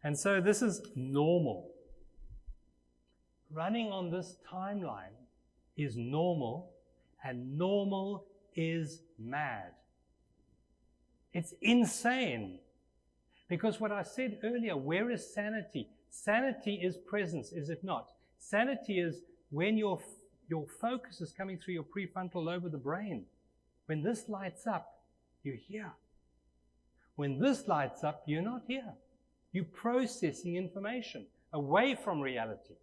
And so this is normal. Running on this timeline is normal, and normal is mad. It's insane. Because what I said earlier, where is sanity? Sanity is presence, is it not? Sanity is when your focus is coming through your prefrontal lobe of the brain. When this lights up, you're here. When this lights up, you're not here. You're processing information away from reality.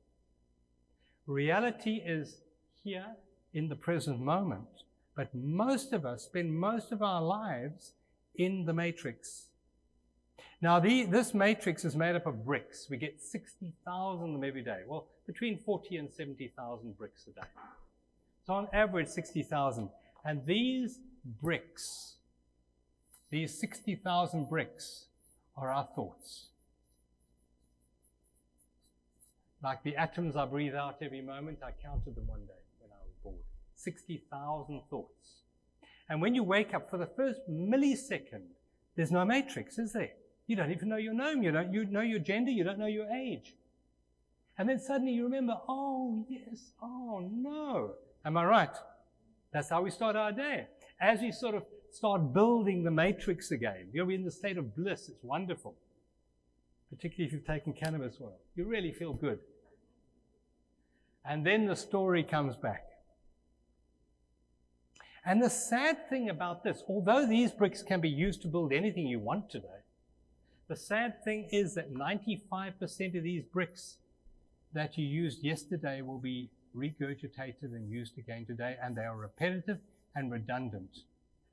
Reality is here in the present moment, but most of us spend most of our lives in the matrix. Now, this matrix is made up of bricks. We get 60,000 of them every day. Well, between 40 and 70,000 bricks a day. So on average, 60,000. And these bricks, these 60,000 bricks, are our thoughts. Like the atoms I breathe out every moment, I counted them one day when I was bored. 60,000 thoughts. And when you wake up, for the first millisecond, there's no matrix, is there? You don't even know your name. You know your gender. You don't know your age. And then suddenly you remember, oh, yes, oh, no. Am I right? That's how we start our day. As we sort of start building the matrix again, we're in the state of bliss. It's wonderful. Particularly if you've taken cannabis oil. You really feel good. And then the story comes back. And the sad thing about this, although these bricks can be used to build anything you want today, the sad thing is that 95% of these bricks that you used yesterday will be regurgitated and used again today, and they are repetitive and redundant.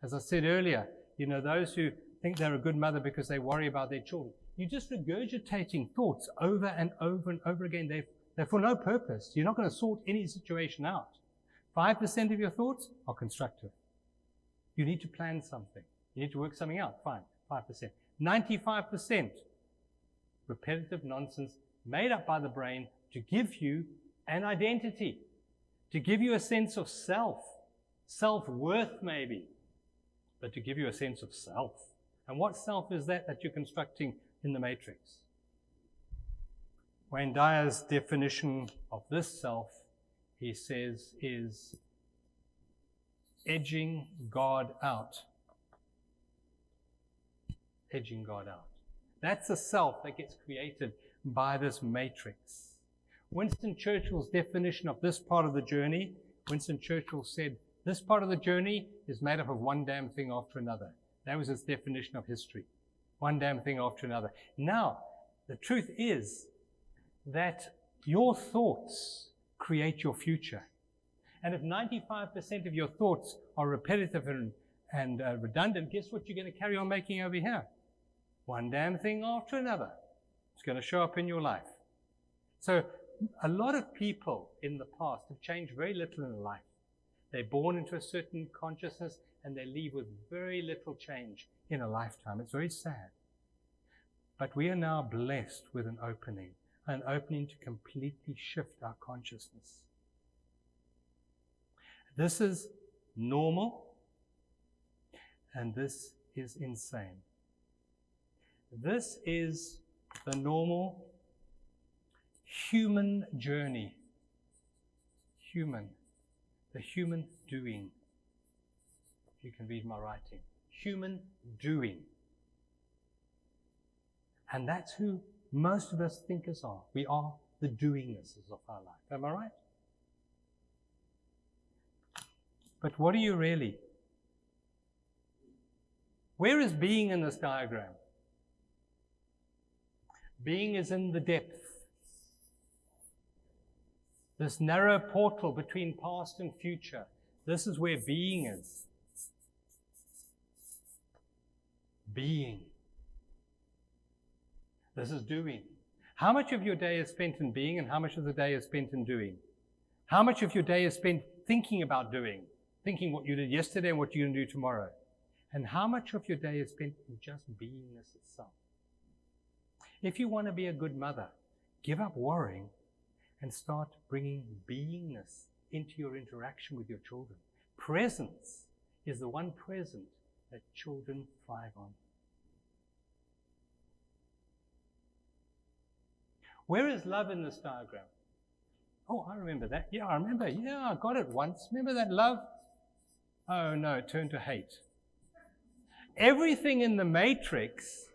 As I said earlier, those who think they're a good mother because they worry about their children, you're just regurgitating thoughts over and over and over again. They're for no purpose. You're not going to sort any situation out. 5% of your thoughts are constructive. You need to plan something. You need to work something out. Fine, 5%. 95% repetitive nonsense made up by the brain to give you an identity, to give you a sense of self-worth maybe, but to give you a sense of self. And what self is that you're constructing in the matrix? Wayne Dyer's definition of this self, he says, is edging God out. Edging God out. That's a self that gets created by this matrix. Winston Churchill's definition of this part of the journey, Winston Churchill said, this part of the journey is made up of one damn thing after another. That was his definition of history. One damn thing after another. Now, the truth is that your thoughts create your future. And if 95% of your thoughts are repetitive and redundant, guess what you're going to carry on making over here? One damn thing after another. It's going to show up in your life. So a lot of people in the past have changed very little in life. They're born into a certain consciousness and they leave with very little change in a lifetime. It's very sad. But we are now blessed with an opening to completely shift our consciousness. This is normal and this is insane. This is the normal human journey. The human doing. You can read my writing. Human doing. And that's who most of us thinkers are. We are the doingnesses of our life. Am I right? But what are you really? Where is being in this diagram? Being is in the depth. This narrow portal between past and future. This is where being is. Being. This is doing. How much of your day is spent in being and how much of the day is spent in doing? How much of your day is spent thinking about doing? Thinking what you did yesterday and what you're going to do tomorrow? And how much of your day is spent in just beingness itself? If you want to be a good mother, give up worrying and start bringing beingness into your interaction with your children. Presence is the one present that children thrive on. Where is love in this diagram? Oh, I remember that. Yeah, I remember. Yeah, I got it once. Remember that love? Oh no, it turned to hate. Everything in the matrix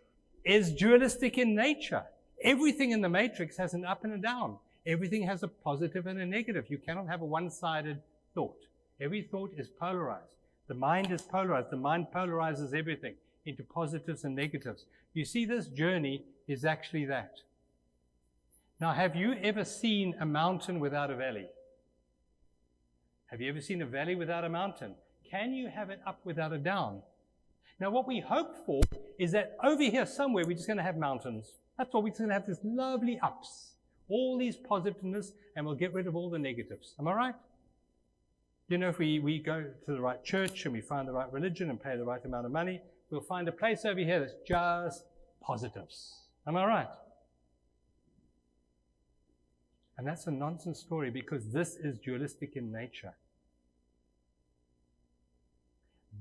is dualistic in nature. Everything in the matrix has an up and a down. Everything has a positive and a negative. You cannot have a one-sided thought. Every thought is polarized. The mind is polarized. The mind polarizes everything into positives and negatives. You see, this journey is actually that. Now, have you ever seen a mountain without a valley? Have you ever seen a valley without a mountain? Can you have an up without a down? Now, what we hope for is that over here somewhere we're just going to have mountains. That's what we're just going to have, this lovely ups, all these positiveness, and we'll get rid of all the negatives. Am I right? You know, if we go to the right church and we find the right religion and pay the right amount of money, we'll find a place over here that's just positives. Am I right? And that's a nonsense story because this is dualistic in nature.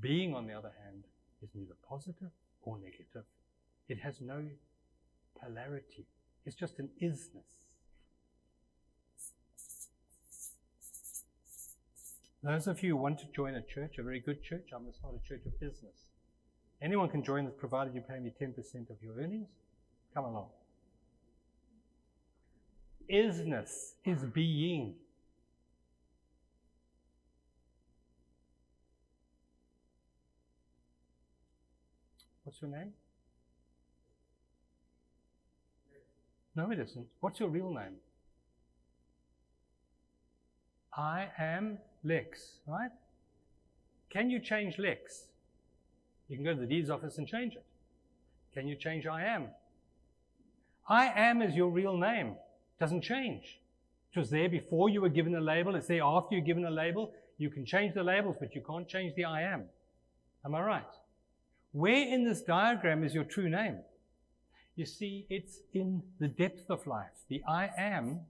Being, on the other hand, is neither positive or negative. It has no polarity. It's just an isness. Those of you who want to join a church, a very good church, I'm going to start a church of business. Anyone can join this provided you pay me 10% of your earnings. Come along. Isness is being. What's your name? No, it isn't. What's your real name? I am Lex, right? Can you change Lex? You can go to the deeds office and change it. Can you change I am? I am is your real name. It doesn't change. It was there before you were given a label. It's there after you're given a label. You can change the labels, but you can't change the I am. Am I right? Where in this diagram is your true name? You see, it's in the depth of life. The I am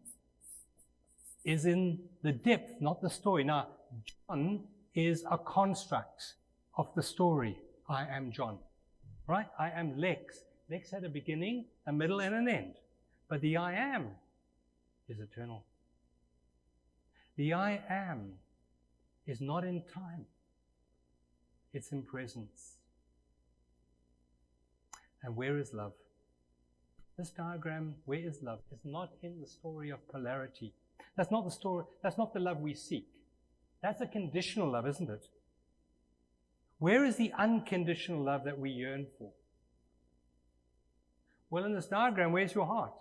is in the depth, not the story. Now, John is a construct of the story. I am John, right? I am Lex. Lex had a beginning, a middle, and an end. But the I am is eternal. The I am is not in time. It's in presence. And where is love? This diagram, where is love, is not in the story of polarity. That's not the story, that's not the love we seek. That's a conditional love, isn't it? Where is the unconditional love that we yearn for? Well, in this diagram, where's your heart?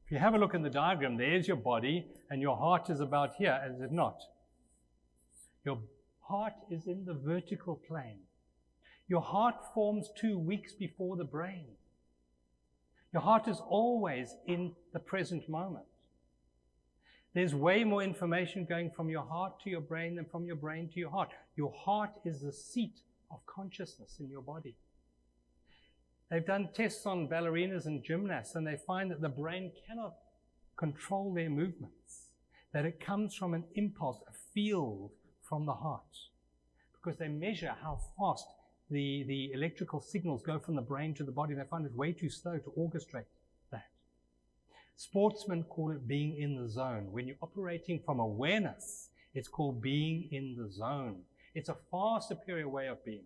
If you have a look in the diagram, there's your body, and your heart is about here, is it not? Your heart is in the vertical plane. Your heart forms 2 weeks before the brain. Your heart is always in the present moment. There's way more information going from your heart to your brain than from your brain to your heart. Your heart is the seat of consciousness in your body. They've done tests on ballerinas and gymnasts, and they find that the brain cannot control their movements, that it comes from an impulse, a field from the heart, because they measure how fast the electrical signals go from the brain to the body. They find it way too slow to orchestrate that. Sportsmen call it being in the zone. When you're operating from awareness, it's called being in the zone. It's a far superior way of being.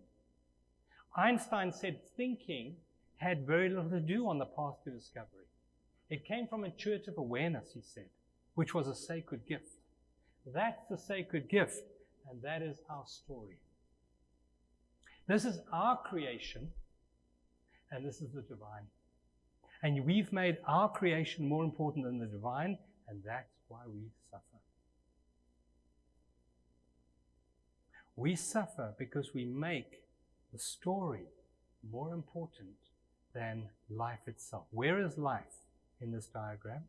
Einstein said thinking had very little to do on the path to discovery. It came from intuitive awareness, he said, which was a sacred gift. That's the sacred gift, and that is our story. This is our creation, and this is the divine. And we've made our creation more important than the divine, and that's why we suffer. We suffer because we make the story more important than life itself. Where is life in this diagram?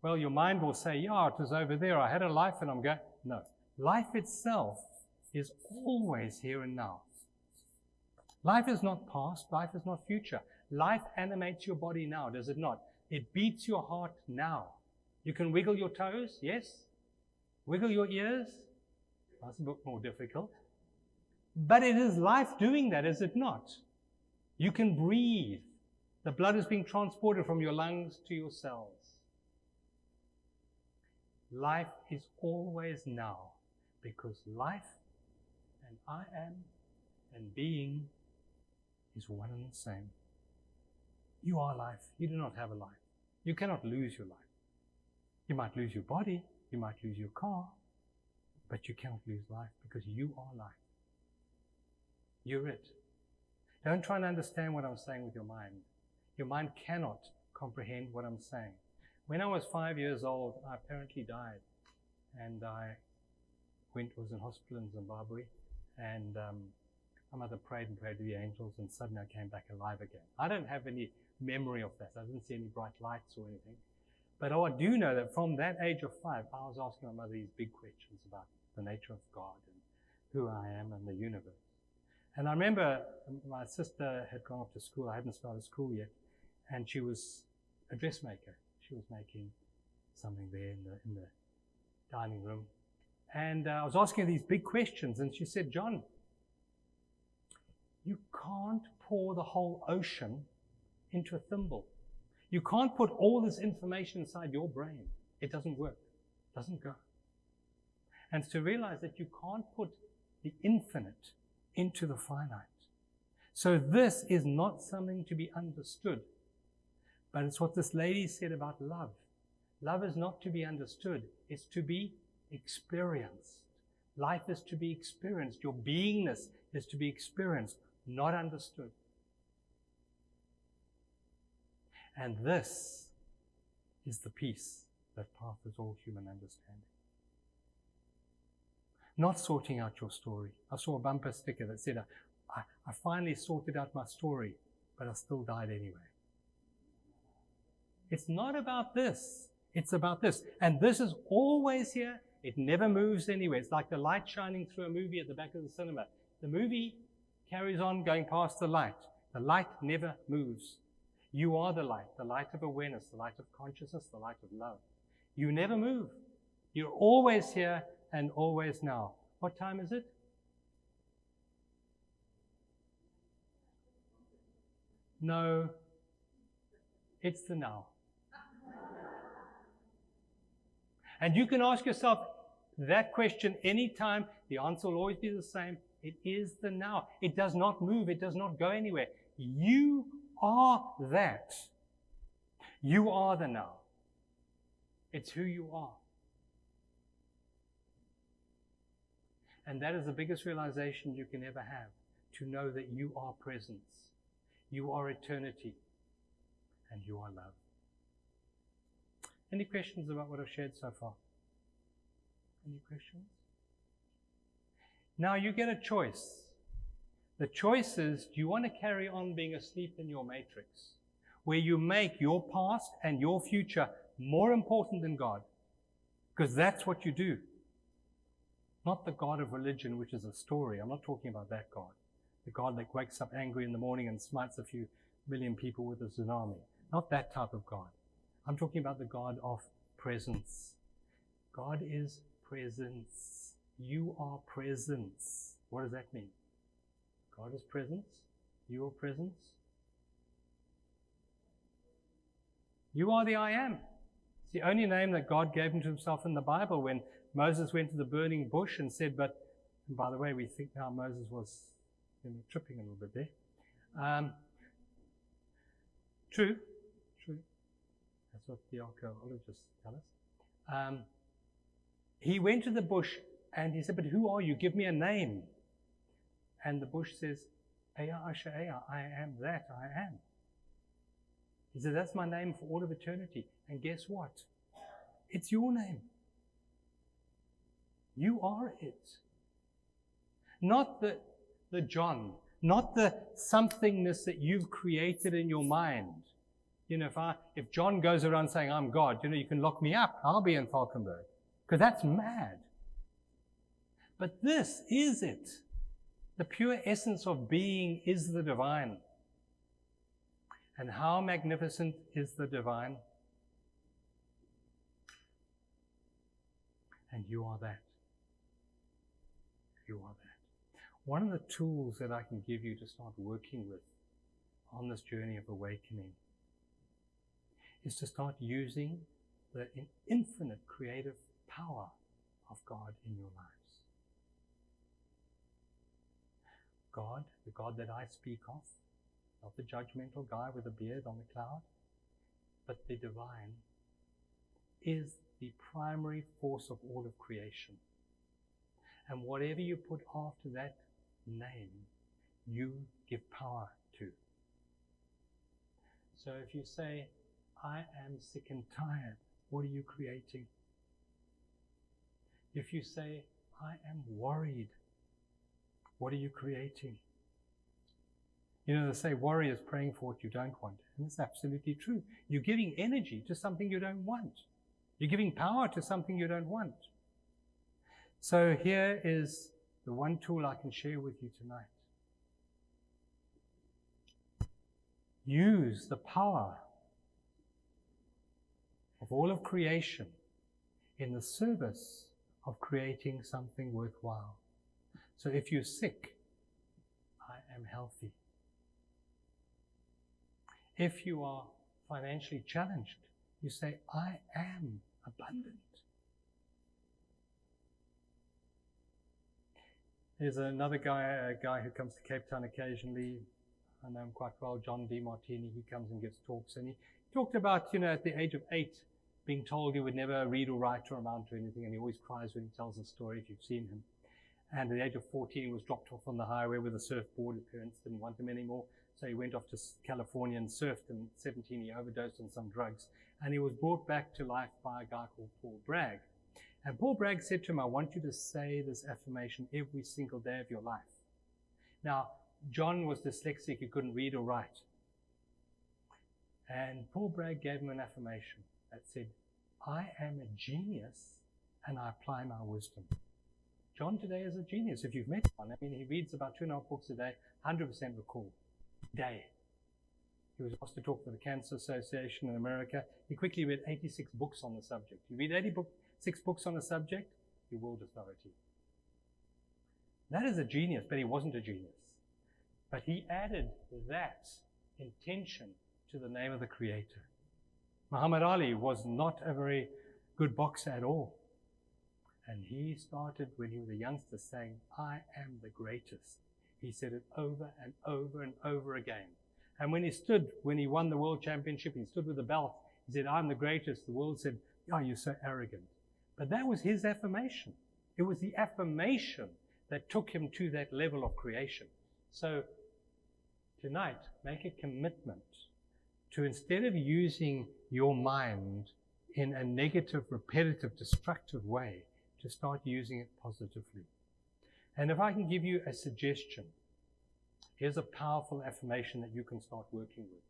Well, your mind will say, yeah, it was over there. I had a life and I'm going. No. Life itself is always here and now. Life is not past. Life is not future. Life animates your body now, does it not? It beats your heart now. You can wiggle your toes, yes? Wiggle your ears? That's a bit more difficult. But it is life doing that, is it not? You can breathe. The blood is being transported from your lungs to your cells. Life is always now, because life and I am and being is one and the same. You are life. You do not have a life. You cannot lose your life. You might lose your body, you might lose your car, but you cannot lose life, because you are life. You're it. Don't try and understand what I'm saying with your mind. Your mind cannot comprehend what I'm saying. When I was 5 years old, I apparently died, and I was in hospital in Zimbabwe, and my mother prayed and prayed to the angels, and suddenly I came back alive again. I don't have any memory of that. I didn't see any bright lights or anything. But I do know that from that age of 5, I was asking my mother these big questions about the nature of God and who I am and the universe. And I remember my sister had gone off to school. I hadn't started school yet, and she was a dressmaker. She was making something there in the dining room. And I was asking her these big questions, and she said, John, you can't pour the whole ocean into a thimble. You can't put all this information inside your brain. It doesn't work. It doesn't go. And to realize that you can't put the infinite into the finite. So this is not something to be understood, but it's what this lady said about love. Love is not to be understood. It's to be experienced. Life is to be experienced. Your beingness is to be experienced, not understood. And this is the peace that passes all human understanding. Not sorting out your story. I saw a bumper sticker that said, I finally sorted out my story, but I still died anyway. It's not about this. It's about this. And this is always here. It never moves anywhere. It's like the light shining through a movie at the back of the cinema. The movie carries on going past the light. The light never moves. You are the light of awareness, the light of consciousness, the light of love. You never move. You're always here and always now. What time is it? No, it's the now. And you can ask yourself that question anytime. The answer will always be the same. It is the now. It does not move. It does not go anywhere. You are that. You are the now. It's who you are. And that is the biggest realization you can ever have, to know that you are presence, you are eternity, and you are love. Any questions about what I've shared so far? Any questions? Now you get a choice. The choice is, do you want to carry on being asleep in your matrix, where you make your past and your future more important than God? Because that's what you do. Not the God of religion, which is a story. I'm not talking about that God. The God that wakes up angry in the morning and smites a few million people with a tsunami. Not that type of God. I'm talking about the God of presence. God is presence. You are presence. What does that mean? God is presence. You are presence. You are the I am. It's the only name that God gave to himself in the Bible. When Moses went to the burning bush and said, and by the way, we think now Moses was tripping a little bit there. True. That's what the archaeologists tell us. He went to the bush and he said, but who are you? Give me a name. And the bush says, Aya Asha Aya, I am that I am. He said, that's my name for all of eternity. And guess what? It's your name. You are it. Not the John, not the somethingness that you've created in your mind. If John goes around saying, I'm God, you can lock me up. I'll be in Falkenberg. Because that's mad. But this is it. The pure essence of being is the divine. And how magnificent is the divine? And you are that. You are that. One of the tools that I can give you to start working with on this journey of awakening is to start using the infinite creative power of God in your lives. God, the God that I speak of, not the judgmental guy with a beard on the cloud, but the divine, is the primary force of all of creation. And whatever you put after that name, you give power to. So if you say, I am sick and tired, what are you creating? If you say, I am worried, what are you creating? They say worry is praying for what you don't want. And it's absolutely true. You're giving energy to something you don't want. You're giving power to something you don't want. So here is the one tool I can share with you tonight. Use the power of all of creation in the service of creating something worthwhile. So if you're sick, I am healthy. If you are financially challenged, you say, I am abundant. There's another guy, a guy who comes to Cape Town occasionally. I know him quite well, John D. Martini. He comes and gives talks, and he talked about, at the age of 8, being told he would never read or write or amount to anything, and he always cries when he tells the story, if you've seen him. And at the age of 14, he was dropped off on the highway with a surfboard. His parents didn't want him anymore. So he went off to California and surfed. And at 17, he overdosed on some drugs. And he was brought back to life by a guy called Paul Bragg. And Paul Bragg said to him, I want you to say this affirmation every single day of your life. Now, John was dyslexic. He couldn't read or write. And Paul Bragg gave him an affirmation that said, I am a genius and I apply my wisdom. John today is a genius. If you've met John, I mean, he reads about 2.5 books a day, 100% recall. Day. He was asked to talk to the Cancer Association in America. He quickly read 86 books on the subject. You read 86 books on a subject, you're world authority. That is a genius, but he wasn't a genius. But he added that intention to the name of the Creator. Muhammad Ali was not a very good boxer at all. And he started, when he was a youngster, saying, I am the greatest. He said it over and over and over again. And when he won the world championship, he stood with the belt. He said, I'm the greatest. The world said, oh, you're so arrogant. But that was his affirmation. It was the affirmation that took him to that level of creation. So tonight, make a commitment to, instead of using your mind in a negative, repetitive, destructive way, to start using it positively. And if I can give you a suggestion, here's a powerful affirmation that you can start working with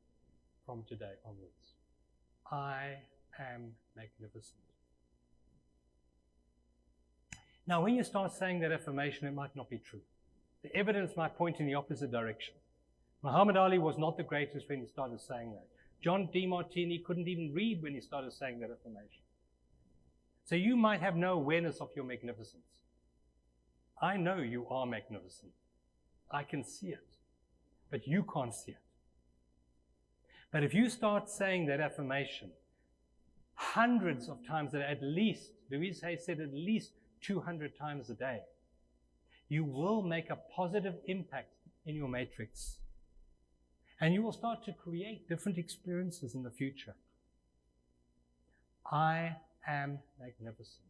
from today onwards. I am magnificent. Now, when you start saying that affirmation, it might not be true. The evidence might point in the opposite direction. Muhammad Ali was not the greatest when he started saying that. John DeMartini couldn't even read when he started saying that affirmation. So you might have no awareness of your magnificence. I know you are magnificent. I can see it, but you can't see it. But if you start saying that affirmation hundreds of times, at least, Louise Hay said at least 200 times a day, you will make a positive impact in your matrix. And you will start to create different experiences in the future. I am magnificent.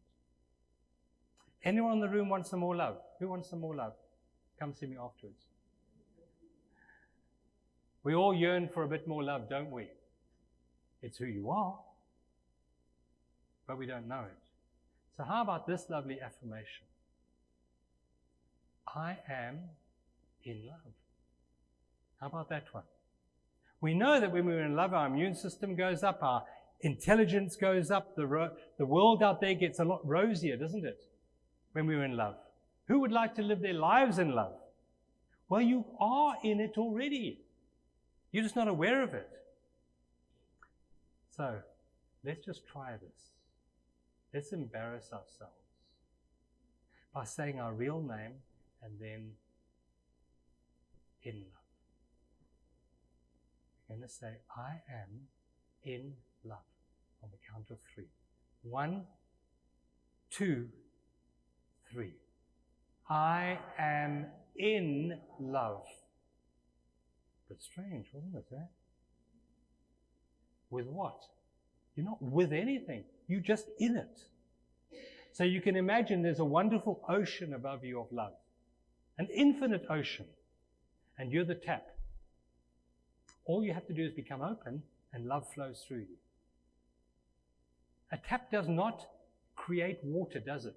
Anyone in the room wants some more love? Who wants some more love? Come see me afterwards. We all yearn for a bit more love, don't we? It's who you are, but we don't know it. So how about this lovely affirmation? I am in love. How about that one? We know that when we're in love, our immune system goes up, our intelligence goes up, the world out there gets a lot rosier, doesn't it? When we're in love. Who would like to live their lives in love? Well, you are in it already. You're just not aware of it. So, let's just try this. Let's embarrass ourselves by saying our real name and then in love. We're going to say, I am in love on the count of 3. 1, 2, 3. I am in love. But strange, wasn't it? Eh? With what? You're not with anything. You're just in it. So you can imagine there's a wonderful ocean above you of love. An infinite ocean. And you're the tap. All you have to do is become open and love flows through you. A tap does not create water, does it?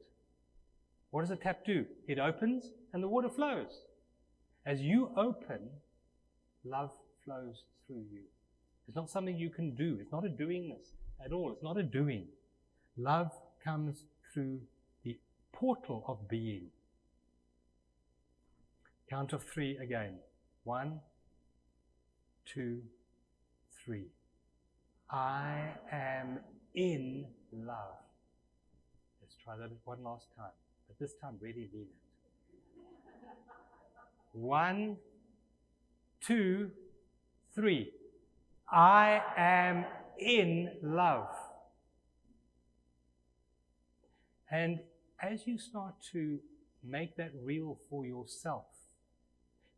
What does a tap do? It opens and the water flows. As you open, love flows through you. It's not something you can do. It's not a doingness at all. It's not a doing. Love comes through the portal of being. Count of 3 again. 1, 2, 3. I am in love. Let's try that one last time. But this time really mean it. 1, 2, 3. I am in love. And as you start to make that real for yourself,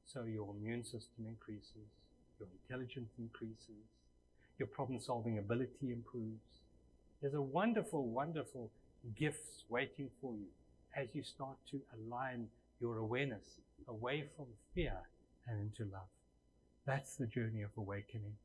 so your immune system increases, your intelligence increases, your problem-solving ability improves. There's a wonderful, wonderful gifts waiting for you as you start to align your awareness away from fear and into love. That's the journey of awakening.